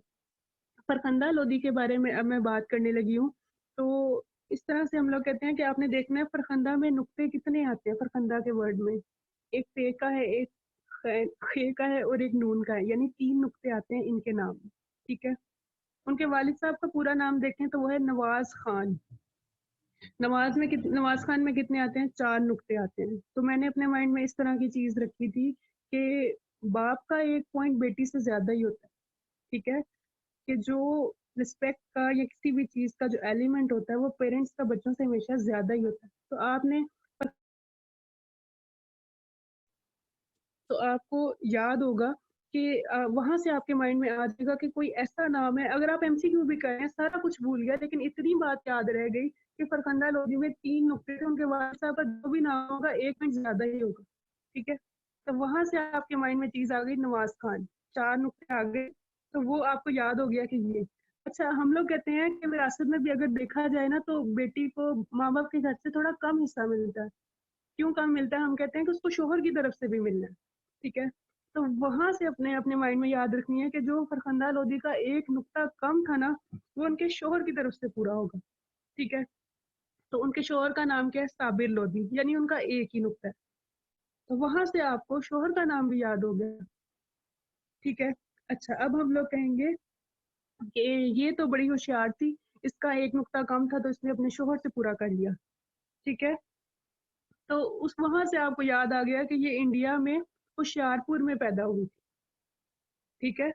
फरखंदा लोदी के बारे में अब मैं बात करने लगी हूँ। तो इस तरह से हम लोग कहते हैं कि आपने देखना है फरखंदा में नुक्ते कितने आते हैं फरखंदा के वर्ड में। एक पे का है, एक खे का है और एक नून का है, यानी 3 नुक्ते आते हैं इनके नाम में। ठीक है। उनके वालिद साहब का पूरा नाम देखें तो वो है नवाज खान। नवाज खान में कितने आते हैं, 4 नुक्ते आते हैं। तो मैंने अपने माइंड में इस तरह की चीज रखी थी कि बाप का एक पॉइंट बेटी से ज्यादा ही होता है। ठीक है। कि जो रिस्पेक्ट का या किसी भी चीज का जो एलिमेंट होता है वो पेरेंट्स का बच्चों से हमेशा ज्यादा ही होता है। तो आपको याद होगा कि वहां से आपके माइंड में आ जाएगा कि कोई ऐसा नाम है, अगर आप एमसीक्यू भी करें सारा कुछ भूल गया लेकिन इतनी बात याद रह गई कि फरखंदा लोधी में 3 नुक्ते थे, उनके वालिद साहब का जो भी नाम होगा 1 मिनट ज्यादा ही होगा। ठीक है। तो वहां से आपके माइंड में चीज आ गई नवाज खान, 4 नुक्ते आ गए, तो वो आपको याद हो गया कि ये। अच्छा, हम लोग कहते हैं कि विरासत में भी अगर देखा जाए ना तो बेटी को माँ बाप के घर से थोड़ा कम हिस्सा मिलता है। क्यों कम मिलता है, हम कहते हैं कि उसको शोहर की तरफ से भी मिलना है। ठीक है। तो वहां से अपने अपने माइंड में याद रखनी है कि जो फरखंदा लोधी का एक नुक्ता कम था ना, वो उनके शोहर की तरफ से पूरा होगा। ठीक है। तो उनके शोहर का नाम क्या है? साबिर लोधी, यानी उनका एक ही नुक्ता है। तो वहां से आपको शोहर का नाम भी याद हो गया। ठीक है। अच्छा, अब हम लोग कहेंगे कि ये तो बड़ी होशियार थी, इसका एक नुक्ता कम था तो इसने अपने शोहर से पूरा कर लिया। ठीक है। तो उस वहां से आपको याद आ गया कि ये इंडिया में होशियारपुर में पैदा हुई थी। ठीक है।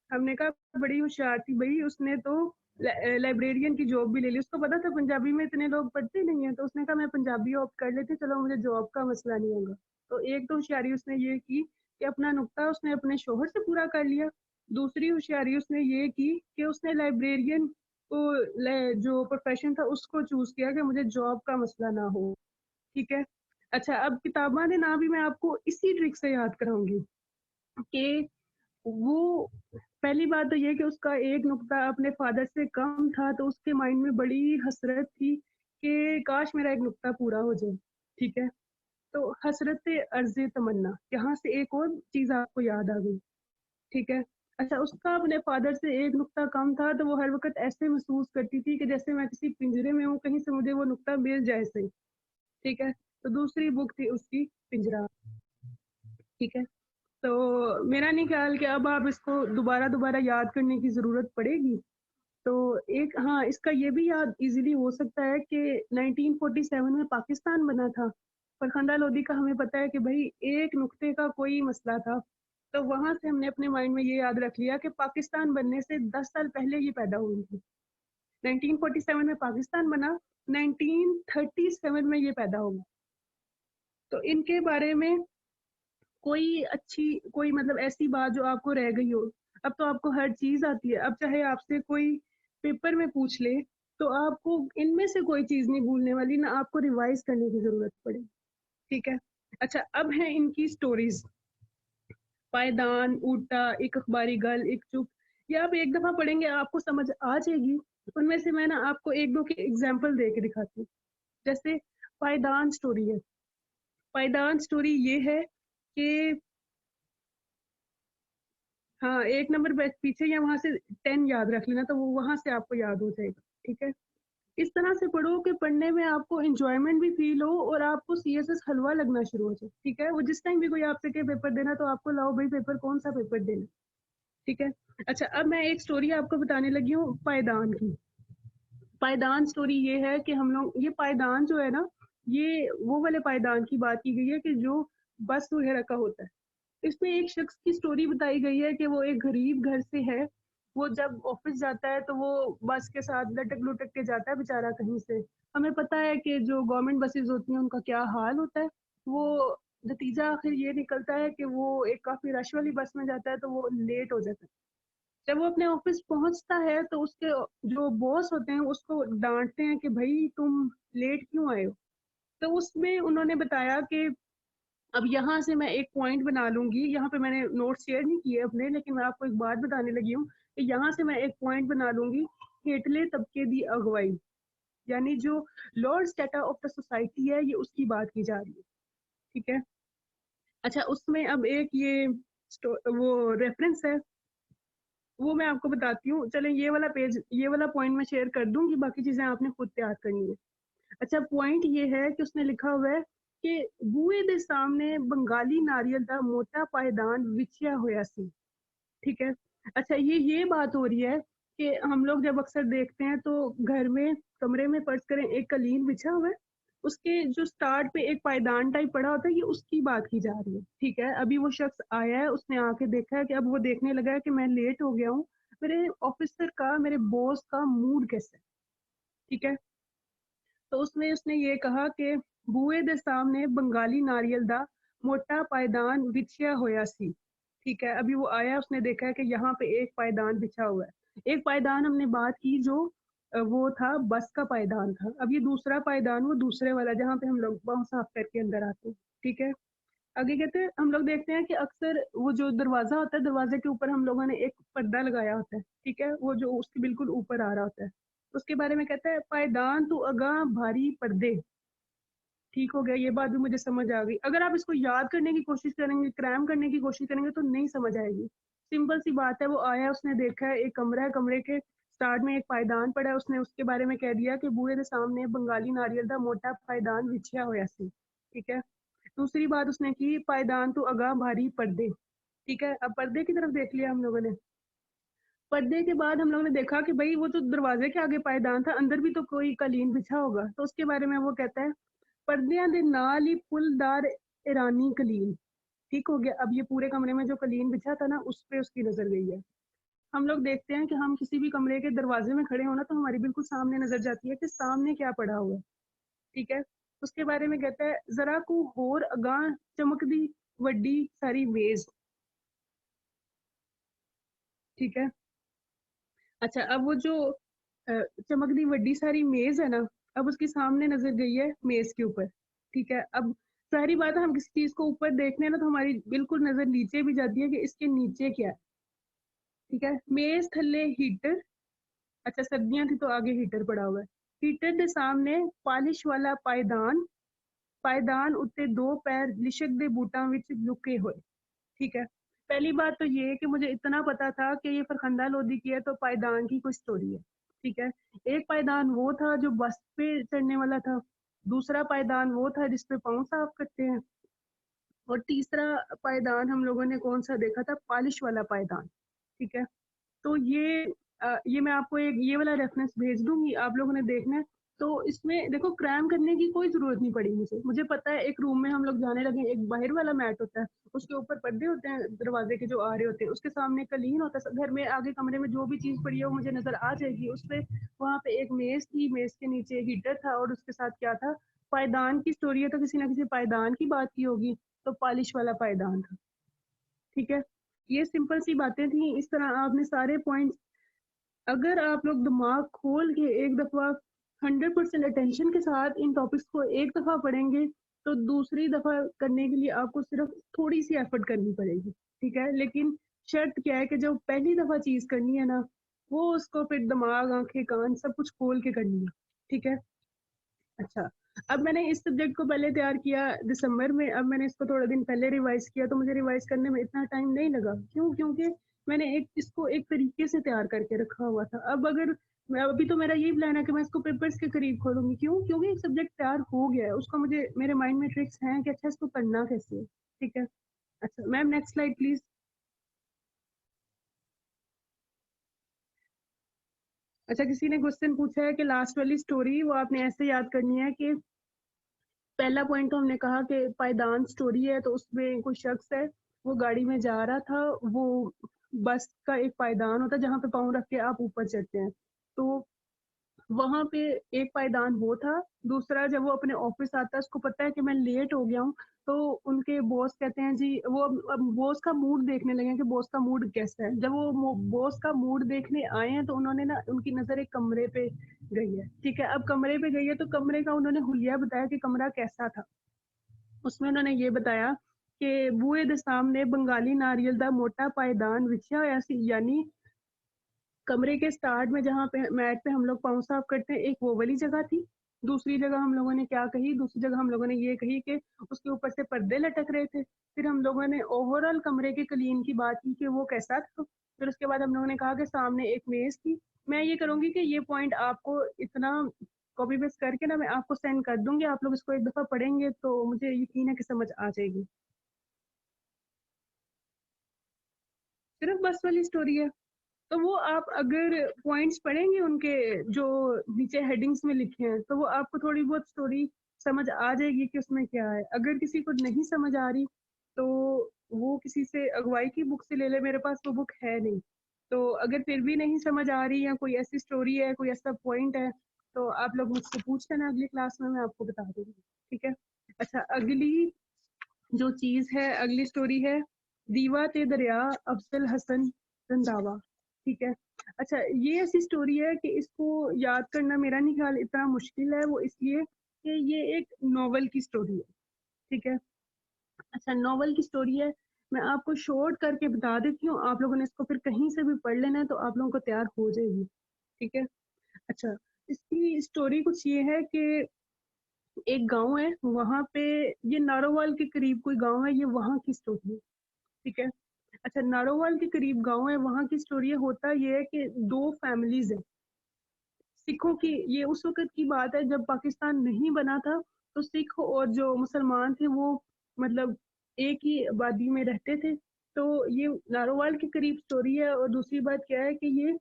हमने कहा बड़ी होशियार थी भाई, उसने तो लाइब्रेरियन की जॉब भी ले ली। उसको पता था पंजाबी में इतने लोग पढ़ते नहीं है, तो उसने कहा मैं पंजाबी ऑप्ट कर लेती, चलो मुझे जॉब का मसला नहीं होगा। तो एक तो होशियारी उसने ये की कि अपना नुक्ता उसने अपने शोहर से पूरा कर लिया। दूसरी होशियारी उसने ये की कि उसने लाइब्रेरियन को जो प्रोफेशन था उसको चूज किया कि मुझे जॉब का मसला ना हो। ठीक है। अच्छा, अब किताबा ने ना भी मैं आपको इसी ट्रिक से याद कराऊंगी कि वो पहली बात तो ये कि उसका एक नुक्ता अपने फादर से कम था, तो उसके माइंड में बड़ी हसरत थी कि काश मेरा एक नुक्ता पूरा हो जाए। ठीक है। तो हसरत अर्ज तमन्ना, यहाँ से एक और चीज आपको याद आ गई। ठीक है। अच्छा, उसका अपने फादर से एक नुक्ता कम था, तो वो हर वक्त ऐसे महसूस करती थी कि जैसे मैं किसी पिंजरे में हूँ, कहीं से मुझे वो नुक्ता मिल जाए सही। ठीक है। तो दूसरी बुक थी उसकी पिंजरा। ठीक है। तो मेरा नहीं ख्याल कि अब आप इसको दोबारा दोबारा याद करने की ज़रूरत पड़ेगी। तो एक हाँ, इसका ये भी याद इजीली हो सकता है कि 1947 में पाकिस्तान बना था। फरखंडा लोधी का हमें पता है कि भाई एक नुक्ते का कोई मसला था। तो वहाँ से हमने अपने माइंड में ये याद रख लिया कि पाकिस्तान बनने से 10 साल पहले ये पैदा हुई थी। 1947 में पाकिस्तान बना, 1937 में ये पैदा होगा। तो इनके बारे में कोई अच्छी कोई मतलब ऐसी बात जो आपको रह गई हो। अब तो आपको हर चीज आती है, अब चाहे आपसे कोई पेपर में पूछ ले तो आपको इनमें से कोई चीज नहीं भूलने वाली, ना आपको रिवाइज करने की जरूरत पड़ेगी। ठीक है। अच्छा, अब है इनकी स्टोरीज। पायदान, ऊटा, एक अखबारी गल, एक चुप। ये आप एक दफा पढ़ेंगे आपको समझ आ जाएगी। उनमें से मैं ना आपको एक दो के एग्जाम्पल दे के दिखाती हूँ। जैसे पायदान स्टोरी है। पायदान स्टोरी ये है कि हाँ, एक नंबर पीछे या वहां से 10 याद रख लेना, तो वो वहां से आपको याद हो जाएगा। ठीक है। इस तरह से पढ़ो कि पढ़ने में आपको एंजॉयमेंट भी फील हो और आपको सीएसएस हलवा लगना शुरू हो जाए। ठीक है। वो जिस टाइम भी कोई आपसे के पेपर देना, तो आपको लाओ भाई पेपर, कौन सा पेपर देना। ठीक है। अच्छा, अब मैं एक स्टोरी आपको बताने लगी हूँ पायदान की। पायदान स्टोरी ये है कि हम लोग ये पायदान जो है ना, ये वो वाले पायदान की बात की गई है कि जो बस वगैरह का होता है। इसमें एक शख्स की स्टोरी बताई गई है कि वो एक गरीब घर से है। वो जब ऑफिस जाता है तो वो बस के साथ लटक लुटक के जाता है बेचारा कहीं से। हमें पता है कि जो गवर्नमेंट बसेस होती हैं उनका क्या हाल होता है। वो नतीजा आखिर ये निकलता है कि वो एक काफी रश वाली बस में जाता है तो वो लेट हो जाता है। जब वो अपने ऑफिस पहुंचता है तो उसके जो बॉस होते हैं उसको डांटते हैं कि भाई तुम लेट क्यों आए हो। तो उसमें उन्होंने बताया कि अब यहाँ से मैं एक पॉइंट बना लूंगी, यहाँ पे मैंने नोट शेयर नहीं किए अपने, लेकिन मैं आपको एक बात बताने लगी हूँ कि यहाँ से मैं एक पॉइंट बना लूंगी। हेठले तबके दी अगवाई, यानी जो lower strata of the society है, ये उसकी बात की जा रही है। ठीक है। अच्छा, उसमें अब एक ये वो रेफरेंस है, वो मैं आपको बताती हूँ। चले ये वाला पेज, ये वाला पॉइंट मैं शेयर कर दूंगी, बाकी चीजें आपने खुद तैयार करनी है। अच्छा, पॉइंट ये है कि उसने लिखा हुआ है कि बूए दे सामने बंगाली नारियल दा मोटा पायदान विछया होया सी। ठीक है। अच्छा, ये बात हो रही है कि हम लोग जब अक्सर देखते हैं तो घर में कमरे में फर्ज करें एक कलीन बिछा हुआ है, उसके जो स्टार्ट पे एक पायदान टाइप पड़ा होता है, ये उसकी बात की जा रही है। ठीक है। अभी वो शख्स आया है, उसने आके देखा है कि अब वो देखने लगा है कि मैं लेट हो गया हूँ, मेरे ऑफिसर का, मेरे बॉस का मूड कैसा है। ठीक है। तो उसमें उसने ये कहा कि बुए दे सामने बंगाली नारियल दा मोटा पायदान बिछया होया सी। ठीक है। अभी वो आया, उसने देखा है कि यहाँ पे एक पायदान बिछा हुआ है। एक पायदान हमने बात की जो वो था बस का पायदान था। अब ये दूसरा पायदान, वो दूसरे वाला जहाँ पे हम लोग पाँव साफ करके अंदर आते हैं। ठीक है। आगे कहते हैं, हम लोग देखते हैं कि अक्सर वो जो दरवाजा होता है, दरवाजे के ऊपर हम लोगों ने एक पर्दा लगाया होता है। ठीक है। वो जो उसके बिल्कुल ऊपर आ रहा होता है, उसके बारे में कहता है पायदान तो अगा भारी पर्दे। ठीक हो गया, ये बात भी मुझे समझ आ गई। अगर आप इसको याद करने की कोशिश करेंगे, क्रैम करने की कोशिश करेंगे, तो नहीं समझ आएगी। सिंपल सी बात है, वो आया, उसने देखा है एक कमरा है, कमरे के स्टार्ट में एक पायदान पड़ा, उसने उसके बारे में कह दिया कि बूहे दे सामने बंगाली नारियल दा मोटा पायदान विछया होया सी। ठीक है। दूसरी बात उसने की, पायदान तो अगा भारी पर्दे। ठीक है। अब पर्दे की तरफ देख लिया हम लोगों ने। पर्दे के बाद हम लोगों ने देखा कि भाई वो तो दरवाजे के आगे पायदान था, अंदर भी तो कोई कालीन बिछा होगा। तो उसके बारे में वो कहता है, पर्दियां दे नाल ही फुलदार ईरानी कलीन। ठीक हो गया। अब ये पूरे कमरे में जो कलीन बिछा था ना, उस पे उसकी नजर गई है। हम लोग देखते हैं कि हम किसी भी कमरे के दरवाजे में खड़े होना तो हमारी बिल्कुल सामने नजर जाती है कि सामने क्या पड़ा हुआ है। ठीक है। उसके बारे में कहता है, जरा को होर अगां चमकदी वड्डी सारी मेज। ठीक है। अच्छा, अब वो जो चमकदी वड्डी सारी मेज है ना, अब उसके सामने नजर गई है मेज के ऊपर। ठीक है। अब सारी बात है, हम किसी चीज को ऊपर देखने ना तो हमारी बिल्कुल नजर नीचे भी जाती है कि इसके नीचे क्या है। ठीक है। मेज थल्ले हीटर। अच्छा, सर्दियां थी तो आगे हीटर पड़ा हुआ है। हीटर के सामने पालिश वाला पायदान, पायदान उत्ते दो पैर लिशक दे बूटां विच लुके हुए। ठीक है। पहली बात तो ये है कि मुझे इतना पता था कि ये फरखंदा लोधी की है तो पायदान की कुछ स्टोरी है। ठीक है। एक पायदान वो था जो बस पे चढ़ने वाला था, दूसरा पायदान वो था जिसपे पाँव साफ करते हैं, और तीसरा पायदान हम लोगों ने कौन सा देखा था, पालिश वाला पायदान। ठीक है। तो ये मैं आपको एक ये वाला रेफरेंस भेज दूंगी, आप लोगों ने देखना है। तो इसमें देखो, क्रैम करने की कोई जरूरत नहीं पड़ी मुझे पता है। एक रूम में हम लोग जाने लगे, एक बाहर वाला मैट होता है, उसके ऊपर पर्दे होते हैं दरवाजे के जो आ रहे होते हैं, उसके सामने कलीन होता है, घर में आगे कमरे में जो भी चीज पड़ी है वो मुझे नजर आ जाएगी। उस पे वहाँ पे एक मेज थी, मेज के नीचे हीटर था, और उसके साथ क्या था, पायदान की स्टोरी है, तो किसी ना किसी पायदान की बात की होगी, तो पालिश वाला पायदान था। ठीक है। ये सिंपल सी बातें थी। इस तरह आपने सारे पॉइंट, अगर आप लोग दिमाग खोल के एक दफा 100% अटेंशन के साथ इन टॉपिक्स को एक दफा पढ़ेंगे, तो दूसरी दफा करने के लिए आपको सिर्फ थोड़ी सी एफर्ट करनी पड़ेगी। ठीक है। लेकिन शर्त क्या है कि जब पहली दफा चीज करनी है ना, वो उसको फिर दिमाग आंखें कान सब कुछ खोल के करनी है। ठीक है। अच्छा, अब मैंने इस सब्जेक्ट को पहले तैयार किया दिसंबर में, अब मैंने इसको थोड़ा दिन पहले रिवाइज किया, तो मुझे रिवाइज करने में इतना टाइम नहीं लगा। क्यों? क्योंकि मैंने इसको एक तरीके से तैयार करके रखा हुआ था। अब अगर अभी तो मेरा यही प्लान है कि मैं इसको पेपर्स के करीब खोलूंगी। क्यों? क्योंकि एक सब्जेक्ट तैयार हो गया है, उसका मुझे मेरे माइंड में ट्रिक्स हैं कि अच्छा इसको करना कैसे है। ठीक है। अच्छा मैम, नेक्स्ट स्लाइड प्लीज। अच्छा, किसी ने क्वेश्चन पूछा है कि लास्ट वाली स्टोरी वो आपने ऐसे याद करनी है कि पहला पॉइंट तो हमने कहा कि पायदान स्टोरी है, तो उसमें कोई शख्स है, वो गाड़ी में जा रहा था, वो बस का एक पायदान होता है जहाँ पे पाँव रख के आप ऊपर चढ़ते हैं, तो वहां पे एक पायदान वो था। दूसरा, जब वो अपने ऑफिस आता है, उसको पता है कि मैं लेट हो गया हूँ, तो उनके बॉस कहते हैं जी, वो अब बॉस का मूड देखने लगे हैं कि बॉस का मूड कैसा है। जब वो बॉस का मूड देखने आए हैं, तो उन्होंने ना, उनकी नजर एक कमरे पे गई है। ठीक है। अब कमरे पे गई है, तो कमरे का उन्होंने हुलिया बताया कि कमरा कैसा था। उसमें उन्होंने ये बताया कि बूहे दे सामने बंगाली नारियल दा मोटा पायदान विछया होया सी, यानी कमरे के स्टार्ट में जहाँ पे मैट पे हम लोग पाँव साफ करते हैं, एक वो वाली जगह थी। दूसरी जगह हम लोगों ने क्या कही, दूसरी जगह हम लोगों ने ये कही कि उसके ऊपर से पर्दे लटक रहे थे। फिर हम लोगों ने ओवरऑल कमरे के क्लीन की बात की कि वो कैसा था। फिर उसके बाद हम लोगों ने कहा कि सामने एक मेज थी। मैं ये करूंगी कि ये पॉइंट आपको इतना कॉपी पेस्ट करके ना मैं आपको सेंड कर दूंगी, आप लोग इसको एक दफा पढ़ेंगे तो मुझे यकीन है कि समझ आ जाएगी। सिर्फ बस वाली स्टोरी है, तो वो आप अगर पॉइंट्स पढ़ेंगे उनके जो नीचे हेडिंग्स में लिखे हैं, तो वो आपको थोड़ी बहुत स्टोरी समझ आ जाएगी कि उसमें क्या है। अगर किसी को नहीं समझ आ रही, तो वो किसी से अगुवाई की बुक से ले ले, मेरे पास वो बुक है नहीं। तो अगर फिर भी नहीं समझ आ रही, या कोई ऐसी स्टोरी है, कोई ऐसा पॉइंट है, तो आप लोग मुझसे पूछ लेना, अगली क्लास में मैं आपको बता दूंगी। ठीक है। अच्छा, अगली जो चीज है, अगली स्टोरी है दीवा ते दरिया, अफजल हसन रंधावा। ठीक है। अच्छा, ये ऐसी स्टोरी है कि इसको याद करना मेरा नहीं ख्याल इतना मुश्किल है, वो इसलिए कि ये एक नॉवल की स्टोरी है। ठीक है। अच्छा, नॉवल की स्टोरी है, मैं आपको शॉर्ट करके बता देती हूँ, आप लोगों ने इसको फिर कहीं से भी पढ़ लेना है, तो आप लोगों को तैयार हो जाएगी। ठीक है। अच्छा, इसकी स्टोरी कुछ ये है कि एक गांव है, वहां पे, ये नारोवाल के करीब कोई गांव है, ये वहां की स्टोरी है। ठीक है। अच्छा, नारोवाल के करीब गांव है, वहां की स्टोरी होता ये है कि 2 फैमिलीज है सिखों की। ये उस वक्त की बात है जब पाकिस्तान नहीं बना था, तो सिख और जो मुसलमान थे वो मतलब एक ही आबादी में रहते थे। तो ये नारोवाल के करीब स्टोरी है। और दूसरी बात क्या है कि ये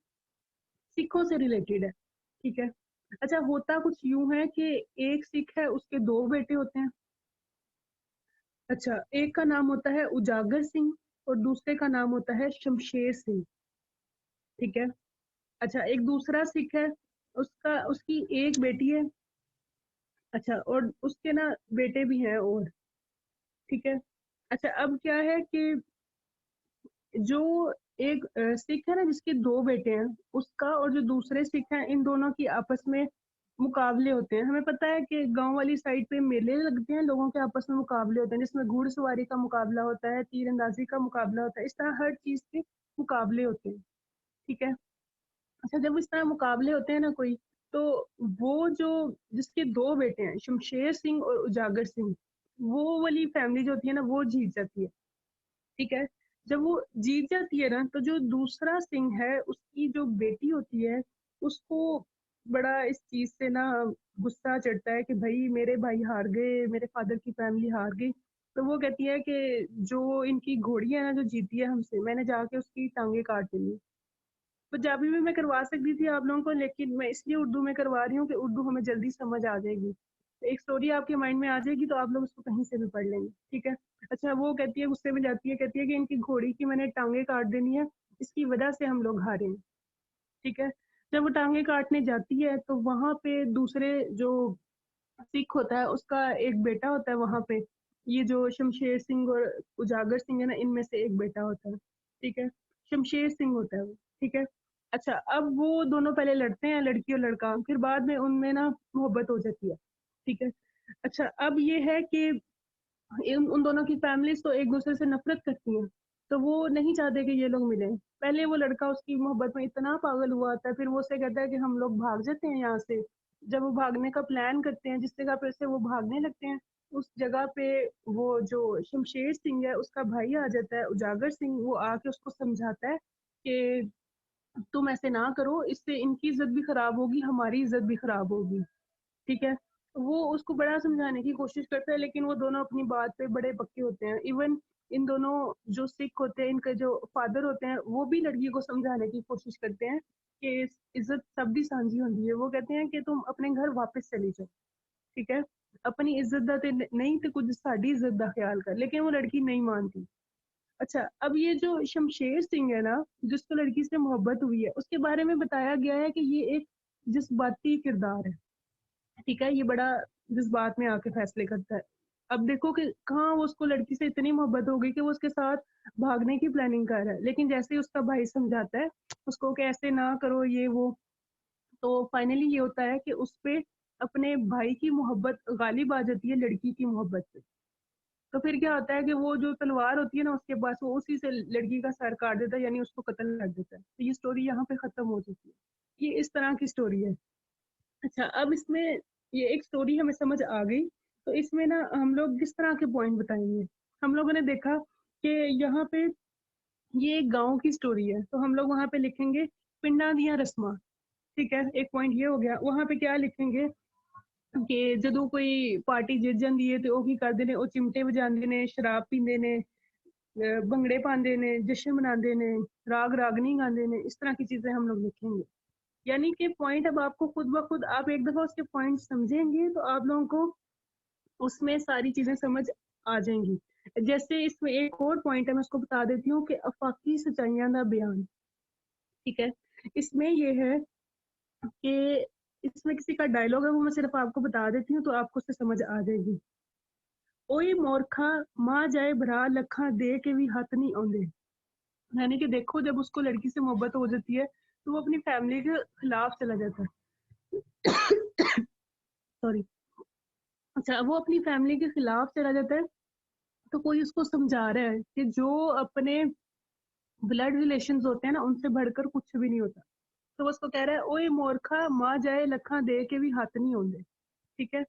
सिखों से रिलेटेड है। ठीक है। अच्छा, होता कुछ यूं है कि एक सिख है, उसके 2 बेटे होते हैं। अच्छा, एक का नाम होता है उजागर सिंह और दूसरे का नाम होता है शमशेर सिंह। ठीक है। अच्छा, एक दूसरा सिख है, उसकी एक बेटी है। अच्छा, और उसके ना बेटे भी हैं और। ठीक है। अच्छा, अब क्या है कि जो एक सिख है ना जिसके 2 बेटे हैं, उसका और जो दूसरे सिख हैं, इन दोनों की आपस में मुकाबले होते हैं। हमें पता है कि गांव वाली साइड पे मेले लगते हैं, लोगों के आपस में मुकाबले होते हैं, जिसमें घुड़सवारी का मुकाबला होता है, तीरंदाजी का मुकाबला होता है, इस तरह हर चीज के मुकाबले होते हैं। ठीक है। अच्छा, जब इस तरह मुकाबले होते हैं ना कोई, तो वो जो जिसके 2 बेटे हैं, शमशेर सिंह और उजागर सिंह, वो वाली फैमिली जो होती है ना वो जीत जाती है। ठीक है। जब वो जीत जाती है ना, तो जो दूसरा सिंह है उसकी जो बेटी होती है, उसको बड़ा इस चीज से ना गुस्सा चढ़ता है कि भाई मेरे भाई हार गए, मेरे फादर की फैमिली हार गई। तो वो कहती है कि जो इनकी घोड़ी है ना जो जीती है हमसे, मैंने जाके उसकी टांगे काट देनी। पंजाबी में मैं करवा सकती थी आप लोगों को, लेकिन मैं इसलिए उर्दू में करवा रही हूँ कि उर्दू हमें जल्दी समझ आ जाएगी। तो एक स्टोरी आपके माइंड में आ जाएगी तो आप लोग उसको कहीं से भी पढ़ लेंगे। ठीक है। अच्छा, वो कहती है, गुस्से में जाती है, कहती है कि इनकी घोड़ी की मैंने टांगे काट देनी है, इसकी वजह से हम लोग हारे हैं। ठीक है। जब वो टांगे काटने जाती है तो वहां पे दूसरे जो सिख होता है उसका एक बेटा होता है वहां पे। ये जो शमशेर सिंह और उजागर सिंह है ना, इनमें से एक बेटा होता है। ठीक है। शमशेर सिंह होता है वो। ठीक है। अच्छा, अब वो दोनों पहले लड़ते हैं, लड़की और लड़का, फिर बाद में उनमें ना मोहब्बत हो जाती है। ठीक है। अच्छा, अब ये है कि उन दोनों की फैमिलीज तो एक दूसरे से नफरत करती हैं, तो वो नहीं चाहते कि ये लोग मिलें। पहले वो लड़का उसकी मोहब्बत में इतना पागल हुआ था, फिर वो उससे कहता है कि हम लोग भाग जाते हैं यहाँ से। जब वो भागने का प्लान करते हैं, जिस जगह पे से वो भागने लगते हैं, उस जगह पे वो जो शमशेर सिंह है उसका भाई आ जाता है, उजागर सिंह। वो आके उसको समझाता है कि तुम ऐसे ना करो, इससे इनकी इज्जत भी खराब होगी, हमारी इज्जत भी खराब होगी। ठीक है। वो उसको बड़ा समझाने की कोशिश करता है, लेकिन वो दोनों अपनी बात पे बड़े पक्के होते हैं। इवन इन दोनों जो सिख होते हैं, इनके जो फादर होते हैं, वो भी लड़की को समझाने की कोशिश करते हैं कि इज्जत सबकी सांझी होती है। वो कहते हैं कि तुम अपने घर वापस चली जाओ। ठीक है। अपनी इज्जत का नहीं तो कुछ साड़ी इज्जत का ख्याल कर, लेकिन वो लड़की नहीं मानती। अच्छा, अब ये जो शमशेर सिंह है ना, जिसको लड़की से मोहब्बत हुई है, उसके बारे में बताया गया है कि ये एक जज्बाती किरदार है। ठीक है। ये बड़ा जज्बात में आके फैसले करता है। अब देखो कि कहाँ वो उसको लड़की से इतनी मोहब्बत हो गई कि वो उसके साथ भागने की प्लानिंग कर रहा है, लेकिन जैसे ही उसका भाई समझाता है उसको कि ऐसे ना करो ये वो, तो फाइनली ये होता है कि उस पे अपने भाई की मोहब्बत गालिब आ जाती है लड़की की मोहब्बत पे। तो फिर क्या होता है कि वो जो तलवार होती है ना उसके पास, वो उसी से लड़की का सर काट देता है, यानी उसको कत्ल कर देता है। तो ये स्टोरी यहाँ पे खत्म हो चुकी है। ये इस तरह की स्टोरी है। अच्छा, अब इसमें ये एक स्टोरी हमें समझ आ गई, तो इसमें ना हम लोग किस तरह के पॉइंट बताएंगे। हम लोगों ने देखा कि यहाँ पे ये एक गांव की स्टोरी है, तो हम लोग वहाँ पे लिखेंगे पिंडा दिया रस्मा। ठीक है, एक पॉइंट ये हो गया। वहाँ पे क्या लिखेंगे कि ਜਦੋਂ कोई पार्टी जित जाती है तो वो की करते ने, वो चिमटे बजाते ने, शराब पींदे ने, भंगड़े पाते ने, जश्न मनाते ने, राग रागनी गाते ने, इस तरह की चीजें हम लोग लिखेंगे। यानी कि पॉइंट अब आपको खुद ब खुद आप एक दफा उसके पॉइंट समझेंगे तो आप लोगों को उसमें सारी चीजें समझ आ जाएंगी। जैसे इसमें एक और पॉइंट है, मैं उसको बता देती हूँ कि अफाकी सच्चाइयां का बयान। ठीक है। इसमें ये है कि इसमें किसी का डायलॉग है, वो मैं सिर्फ आपको बता देती हूँ तो आपको उससे समझ आ जाएगी। ओए मोरखा, माँ जाए भरा लखा दे के भी हाथ नहीं आਉਂਦੇ। यानी कि देखो, जब उसको लड़की से मोहब्बत हो जाती है तो वो अपनी फैमिली के खिलाफ चला जाता है। सॉरी। अच्छा, वो अपनी फैमिली के खिलाफ चला जाता है, तो कोई उसको समझा रहा है कि जो अपने ब्लड रिलेशंस होते हैं ना, उनसे बढ़कर कुछ भी नहीं होता। तो वो उसको कह रहा है, ओए मोरखा, माँ जाए लखा दे के भी हाथ नहीं होंगे। ठीक है।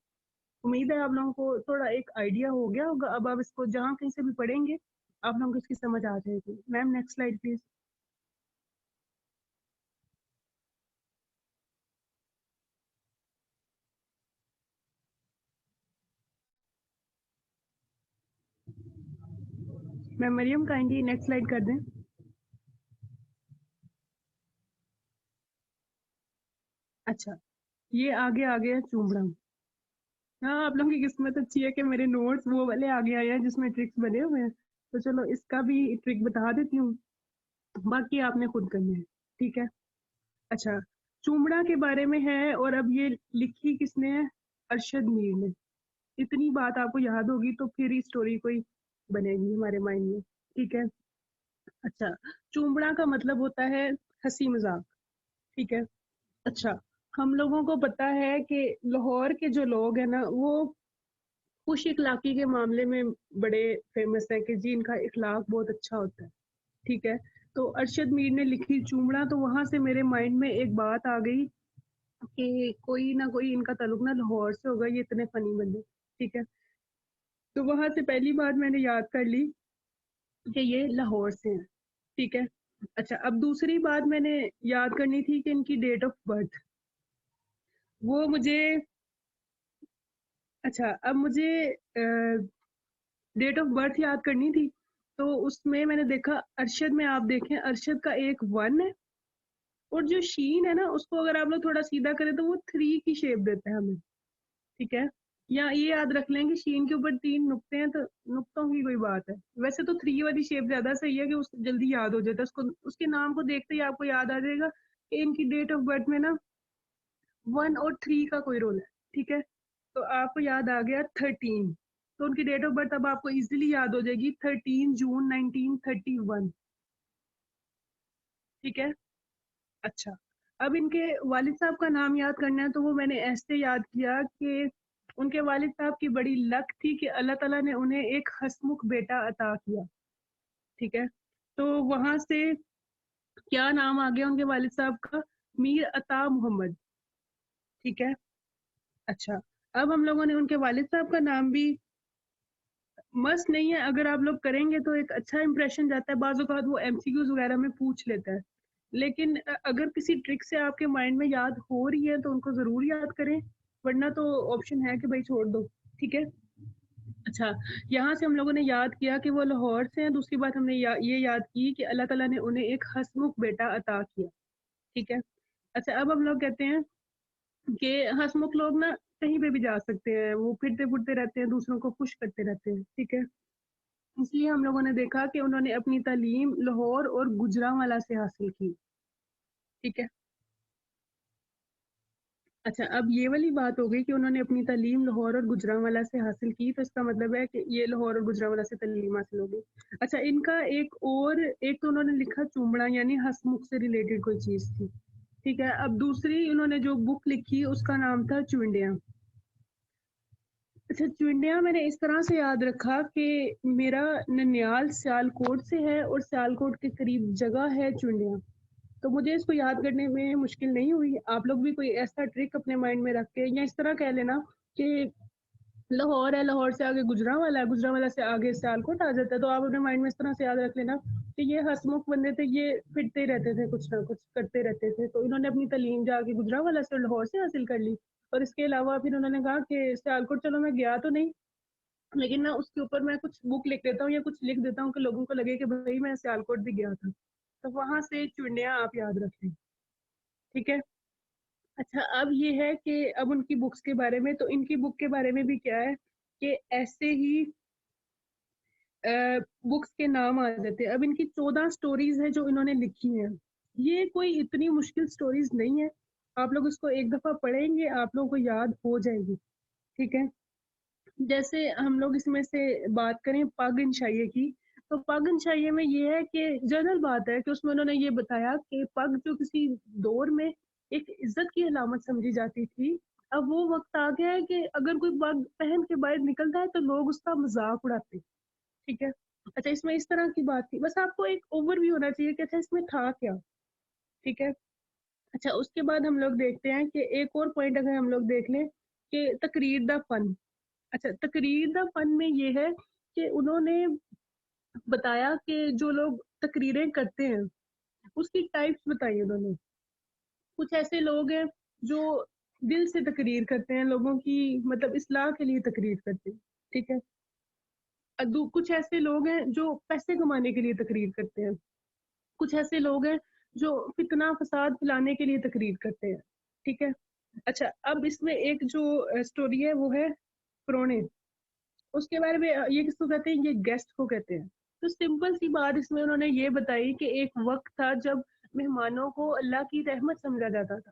उम्मीद है आप लोगों को थोड़ा एक आइडिया हो गया होगा। अब आप इसको जहाँ कहीं से भी पढ़ेंगे आप लोगों को इसकी समझ आ जाएगी। Ma'am next slide please. Ma'am Maryam kindly next slide कर दें। अच्छा, ये आगे आ गया चूमड़ा। हाँ, आप लोगों की किस्मत अच्छी है कि मेरे नोट्स वो वाले आगे आए हैं जिसमें ट्रिक्स बने हुए हैं, तो चलो इसका भी ट्रिक बता देती हूँ, बाकी आपने खुद करना है, ठीक है। अच्छा, चूमड़ा के बारे में है, और अब ये लिखी किसने है? अरशद मीर ने। इतनी बात आपको याद होगी तो फिर ही स्टोरी कोई बनेगी हमारे माइंड में, ठीक है। अच्छा, चूमड़ा का मतलब होता है हंसी मजाक, ठीक है। अच्छा, हम लोगों को पता है कि लाहौर के जो लोग हैं ना, वो खुश इखलाकी के मामले में बड़े फेमस है कि जी इनका इखलाक बहुत अच्छा होता है, ठीक है। तो अरशद मीर ने लिखी चूमड़ा, तो वहां से मेरे माइंड में एक बात आ गई कि कोई ना कोई इनका ताल्लुक ना लाहौर से होगा, ये इतने फनी बंदे, ठीक है। तो वहां से पहली बात मैंने याद कर ली कि ये लाहौर से हैं, ठीक है। अच्छा, अब दूसरी बात मैंने याद करनी थी कि इनकी डेट ऑफ बर्थ, वो मुझे, अच्छा अब मुझे डेट ऑफ बर्थ याद करनी थी। तो उसमें मैंने देखा अरशद में, आप देखें अरशद का एक 1 है, और जो शीन है ना उसको अगर आप लोग थोड़ा सीधा करें तो वो 3 की शेप देता है हमें, ठीक है। या ये याद रख लें कि शीन के ऊपर 3 नुक्ते हैं, तो नुक्तों की कोई बात है। वैसे तो 3 वाली शेप ज्यादा सही है कि उस जल्दी याद हो जाता है, उसको उसके नाम को देखते ही आपको याद आ जाएगा कि इनकी डेट ऑफ बर्थ में ना 1 और 3 का कोई रोल है, ठीक है। तो आपको याद आ गया 13, तो उनकी डेट ऑफ बर्थ अब आपको इजीली याद हो जाएगी 13 जून 1931, ठीक है। अच्छा, अब इनके वालिद साहब का नाम याद करना है, तो वो मैंने ऐसे याद किया कि उनके वालिद साहब की बड़ी लक थी कि अल्लाह ताला ने उन्हें एक हसमुख बेटा अता किया, ठीक है। तो वहां से क्या नाम आ गया उनके वालिद साहब का? मीर अता मोहम्मद, ठीक है। अच्छा, अब हम लोगों ने उनके वालिद साहब का नाम भी, मस्त नहीं है, अगर आप लोग करेंगे तो एक अच्छा इंप्रेशन जाता है, बाज़ औक़ात वो एमसीक्यूज वगैरह में पूछ लेता है, लेकिन अगर किसी ट्रिक से आपके माइंड में याद हो रही है तो उनको ज़रूर याद करें, वरना तो ऑप्शन है कि भाई छोड़ दो, ठीक है। अच्छा, यहाँ से हम लोगों ने याद किया कि वो लाहौर से हैं, दूसरी बात हमने ये याद की कि अल्लाह ताला ने उन्हें एक हसमुख बेटा अता किया, ठीक है। अच्छा, अब हम लोग कहते हैं कि हसमुख लोग ना कहीं पे भी जा सकते हैं, वो फिरते फुरते रहते हैं, दूसरों को खुश करते रहते हैं, ठीक है। इसलिए हम लोगों ने देखा कि उन्होंने अपनी तालीम लाहौर और गुजरांवाला से हासिल की, ठीक है। अच्छा, अब ये वाली बात हो गई कि उन्होंने अपनी तालीम लाहौर और गुजरांवाला से हासिल की, तो इसका मतलब है कि ये लाहौर और गुजरांवाला से तालीम हासिल हो गई। अच्छा, इनका एक तो उन्होंने लिखा चूमड़ा, यानी हसमुख से रिलेटेड कोई चीज़ थी, ठीक है। अब दूसरी उन्होंने जो बुक लिखी उसका नाम था चुंडियाँ। अच्छा, चुंडियाँ मैंने इस तरह से याद रखा कि मेरा ननियाल सियालकोट से है, और सियालकोट के करीब जगह है चुंडियाँ, तो मुझे इसको याद करने में मुश्किल नहीं हुई। आप लोग भी कोई ऐसा ट्रिक अपने माइंड में रख के, या इस तरह कह लेना कि लाहौर है, लाहौर से आगे गुजरांवाला है, गुजरांवाला से आगे सियालकोट आ जाता है, तो आप अपने माइंड में इस तरह से याद रख लेना कि ये हसमुख बंदे थे, ये फिरते ही रहते थे, कुछ ना कुछ करते रहते थे। तो इन्होंने अपनी तालीम जाके गुजरांवाला से और लाहौर से हासिल कर ली, और इसके अलावा फिर उन्होंने कहा कि सियालकोट चलो मैं गया तो नहीं, लेकिन ना उसके ऊपर मैं कुछ बुक लिख देता हूँ या कुछ लिख देता हूँ कि लोगों को लगे कि भाई मैं सियालकोट भी गया था, तो वहां से चुंडियाँ आप याद रखें, ठीक है। अच्छा, अब ये है कि अब उनकी बुक्स के बारे में, तो इनकी बुक के बारे में भी क्या है कि ऐसे ही बुक्स के नाम आ जाते हैं। अब इनकी 14 स्टोरीज है जो इन्होंने लिखी हैं, ये कोई इतनी मुश्किल स्टोरीज नहीं है, आप लोग इसको एक दफा पढ़ेंगे आप लोगों को याद हो जाएगी, ठीक है। जैसे हम लोग इसमें से बात करें पग इंशाइये की, तो पग इंशाइये में ये है कि जनरल बात है कि उसमें उन्होंने ये बताया कि पग जो किसी दौर में एक इज्जत की अलामत समझी जाती थी, अब वो वक्त आ गया है कि अगर कोई पग पहन के बाहर निकलता है तो लोग उसका मजाक उड़ाते हैं, ठीक है। अच्छा, इसमें इस तरह की बात थी, बस आपको एक ओवरव्यू होना चाहिए कि अच्छा इसमें था क्या, ठीक है। अच्छा, उसके बाद हम लोग देखते हैं कि एक और पॉइंट अगर हम लोग देख लें कि तकरीर द फन। अच्छा, तकरीर द फन में ये है कि उन्होंने बताया कि जो लोग तकरीरें करते हैं उसकी टाइप्स बताई उन्होंने। कुछ ऐसे लोग हैं जो दिल से तकरीर करते हैं, लोगों की मतलब इस्लाह के लिए तकरीर करते हैं, ठीक है। कुछ ऐसे लोग हैं जो पैसे कमाने के लिए तकरीर करते हैं। कुछ ऐसे लोग हैं जो फितना फसाद फैलाने के लिए तकरीर करते हैं, ठीक है। अच्छा, अब इसमें एक जो स्टोरी है वो है पुराने, उसके बारे में ये किसको कहते हैं, ये गेस्ट को कहते हैं। तो सिंपल सी बात इसमें उन्होंने ये बताई कि एक वक्त था जब मेहमानों को अल्लाह की रहमत समझा जाता था,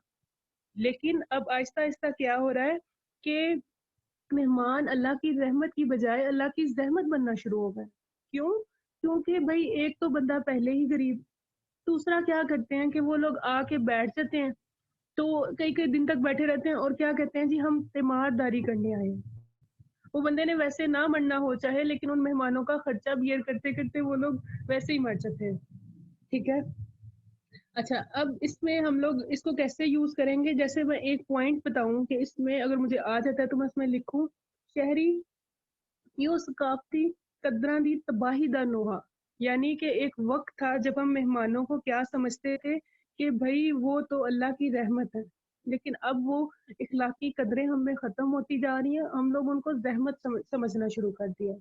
लेकिन अब आहिस्ता आहिस्ता क्या हो रहा है कि मेहमान अल्लाह की रहमत की बजाय अल्लाह की जहमत बनना शुरू हो गए। क्यों? क्योंकि भाई एक तो बंदा पहले ही गरीब, दूसरा क्या करते हैं कि वो लोग आके बैठ जाते हैं, तो कई कई दिन तक बैठे रहते हैं और क्या कहते हैं जी हम तीमारदारी करने आए हैं। वो बंदे ने वैसे ना मरना हो चाहे, लेकिन उन मेहमानों का खर्चा बियर करते करते वो लोग वैसे ही मर जाते हैं, ठीक है। अच्छा, अब इसमें हम लोग इसको कैसे यूज करेंगे, जैसे मैं एक पॉइंट बताऊं कि इसमें अगर मुझे आ जाता है तो मैं इसमें लिखूं, शहरी यो सकाफती कदरां दी तबाही दा नोहा। यानी कि एक वक्त था जब हम मेहमानों को क्या समझते थे कि भाई वो तो अल्लाह की रहमत है, लेकिन अब वो इखलाकी कदरें हमें खत्म होती जा रही हैं, हम लोग उनको जहमत समझना शुरू कर दिया,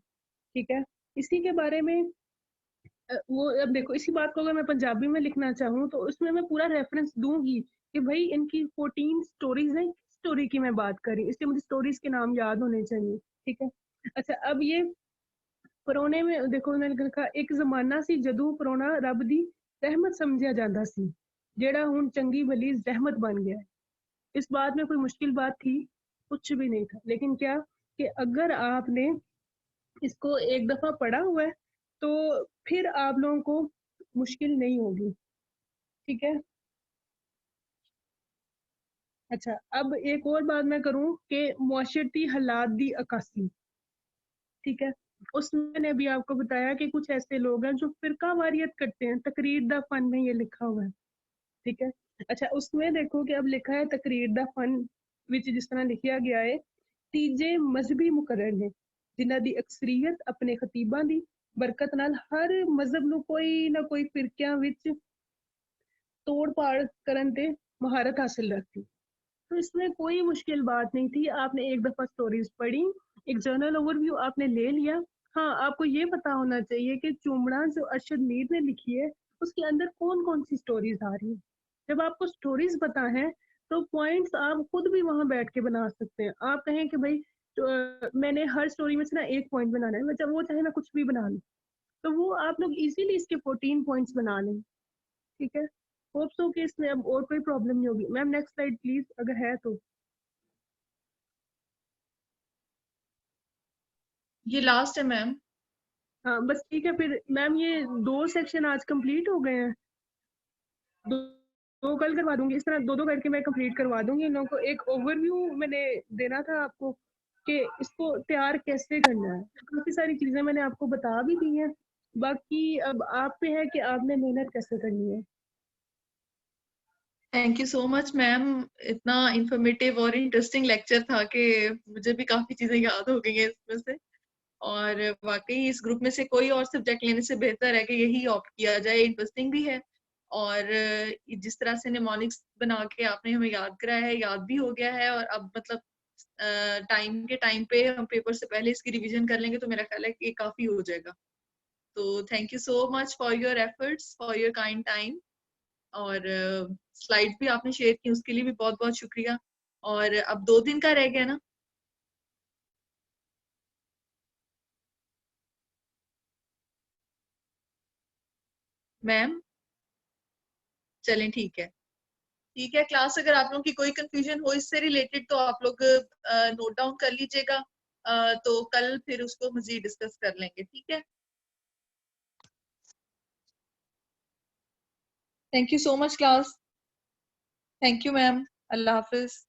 ठीक है। इसी के बारे में वो अब देखो, इसी बात को अगर मैं पंजाबी में लिखना चाहूँ तो उसमें मैं पूरा रेफरेंस दूंगी कि भाई इनकी 14 स्टोरीज हैं, स्टोरी की मैं बात करी, इसलिए मुझे स्टोरीज के नाम याद होने चाहिए, ठीक है। अच्छा, अब ये परोने में देखो मैंने लिखा, एक जमाना सी जदों परोना रब दी रहमत समझिया जाता सी, जेड़ा हुन चंगी भली रहमत बन गया है। इस बात में कोई मुश्किल बात थी? कुछ भी नहीं था, लेकिन क्या कि अगर आपने इसको एक दफा पढ़ा हुआ है तो फिर आप लोगों को मुश्किल नहीं होगी, ठीक है। अच्छा, अब एक और बात मैं करूं कि मुआशरती हालात दी अक्कासी, ठीक है। उसमें मैंने अभी आपको बताया कि कुछ ऐसे लोग हैं जो फिरका वारियत करते हैं, तकरीर दा फन में ये लिखा हुआ है, ठीक है। अच्छा, उसमें देखो कि अब लिखा है तकरीर दा फन विच जिस तरह लिखा गया है, तीजे मजहबी मुकर्रर ने जिन्हां दी अक्सरीयत अपने खतीबां दी बरकत नाल हर मजहब ਨੂੰ कोई ना कोई फिरकियां विच तोड़ पाड़ करन ते महारत हासिल रखती। तो इसमें कोई मुश्किल बात नहीं थी, आपने एक दफा स्टोरीज पढ़ी, एक जर्नल ओवरव्यू आपने ले लिया। हाँ, आपको ये पता होना चाहिए कि चुमड़ा जो अरशद मीर ने लिखी है उसके अंदर कौन कौन सी स्टोरीज आ रही है। जब आपको स्टोरीज पता है तो पॉइंट्स आप खुद भी वहां बैठ के बना सकते हैं। आप कहें कि भाई तो, मैंने हर स्टोरी में से ना एक पॉइंट बनाना है, मतलब वो चाहे मैं कुछ भी बना लूँ, तो वो आप लोग इजीली इसके 14 पॉइंट्स बना लें, ठीक है। होप सो कि इसमें अब और कोई प्रॉब्लम नहीं होगी। मैम नेक्स्ट स्लाइड प्लीज, अगर है तो। ये लास्ट है मैम। हाँ बस ठीक है फिर मैम, ये 2 सेक्शन आज कंप्लीट हो गए हैं, दो, दो कल करवा दूंगी, इस तरह दो दो करके मैं कंप्लीट करवा दूंगी इन लोगों को। एक ओवरव्यू मैंने देना था आपको कि इसको तैयार कैसे करना है, काफी सारी चीजें मैंने आपको बता भी दी हैं, बाकी अब आप पे है कि आपने मेहनत कैसे करनी है। Thank you so much ma'am, इतना इंफॉर्मेटिव और इंटरेस्टिंग लेक्चर था कि मुझे भी काफी चीजें याद हो गई हैं इसमें से। और वाकई इस ग्रुप में से कोई और सब्जेक्ट लेने से बेहतर है कि यही ऑप्ट किया जाए, इंटरेस्टिंग भी है। और जिस तरह से निमोनिक्स बना के आपने हमें याद कराया है, याद भी हो गया है। और अब मतलब टाइम के टाइम पे हम पेपर से पहले इसकी रिवीजन कर लेंगे तो मेरा ख्याल है कि ये काफी हो जाएगा। तो thank you so much for your efforts, for your kind time. और स्लाइड्स भी आपने शेयर की उसके लिए भी बहुत बहुत शुक्रिया। और अब 2 दिन का रह गया ना मैम? चलें, ठीक है। ठीक है क्लास, अगर आप लोगों की कोई कंफ्यूजन हो इससे रिलेटेड तो आप लोग नोट डाउन कर लीजिएगा। तो कल फिर उसको मजीद डिस्कस कर लेंगे, ठीक है। Thank you so much class. Thank you ma'am. Allah Hafiz.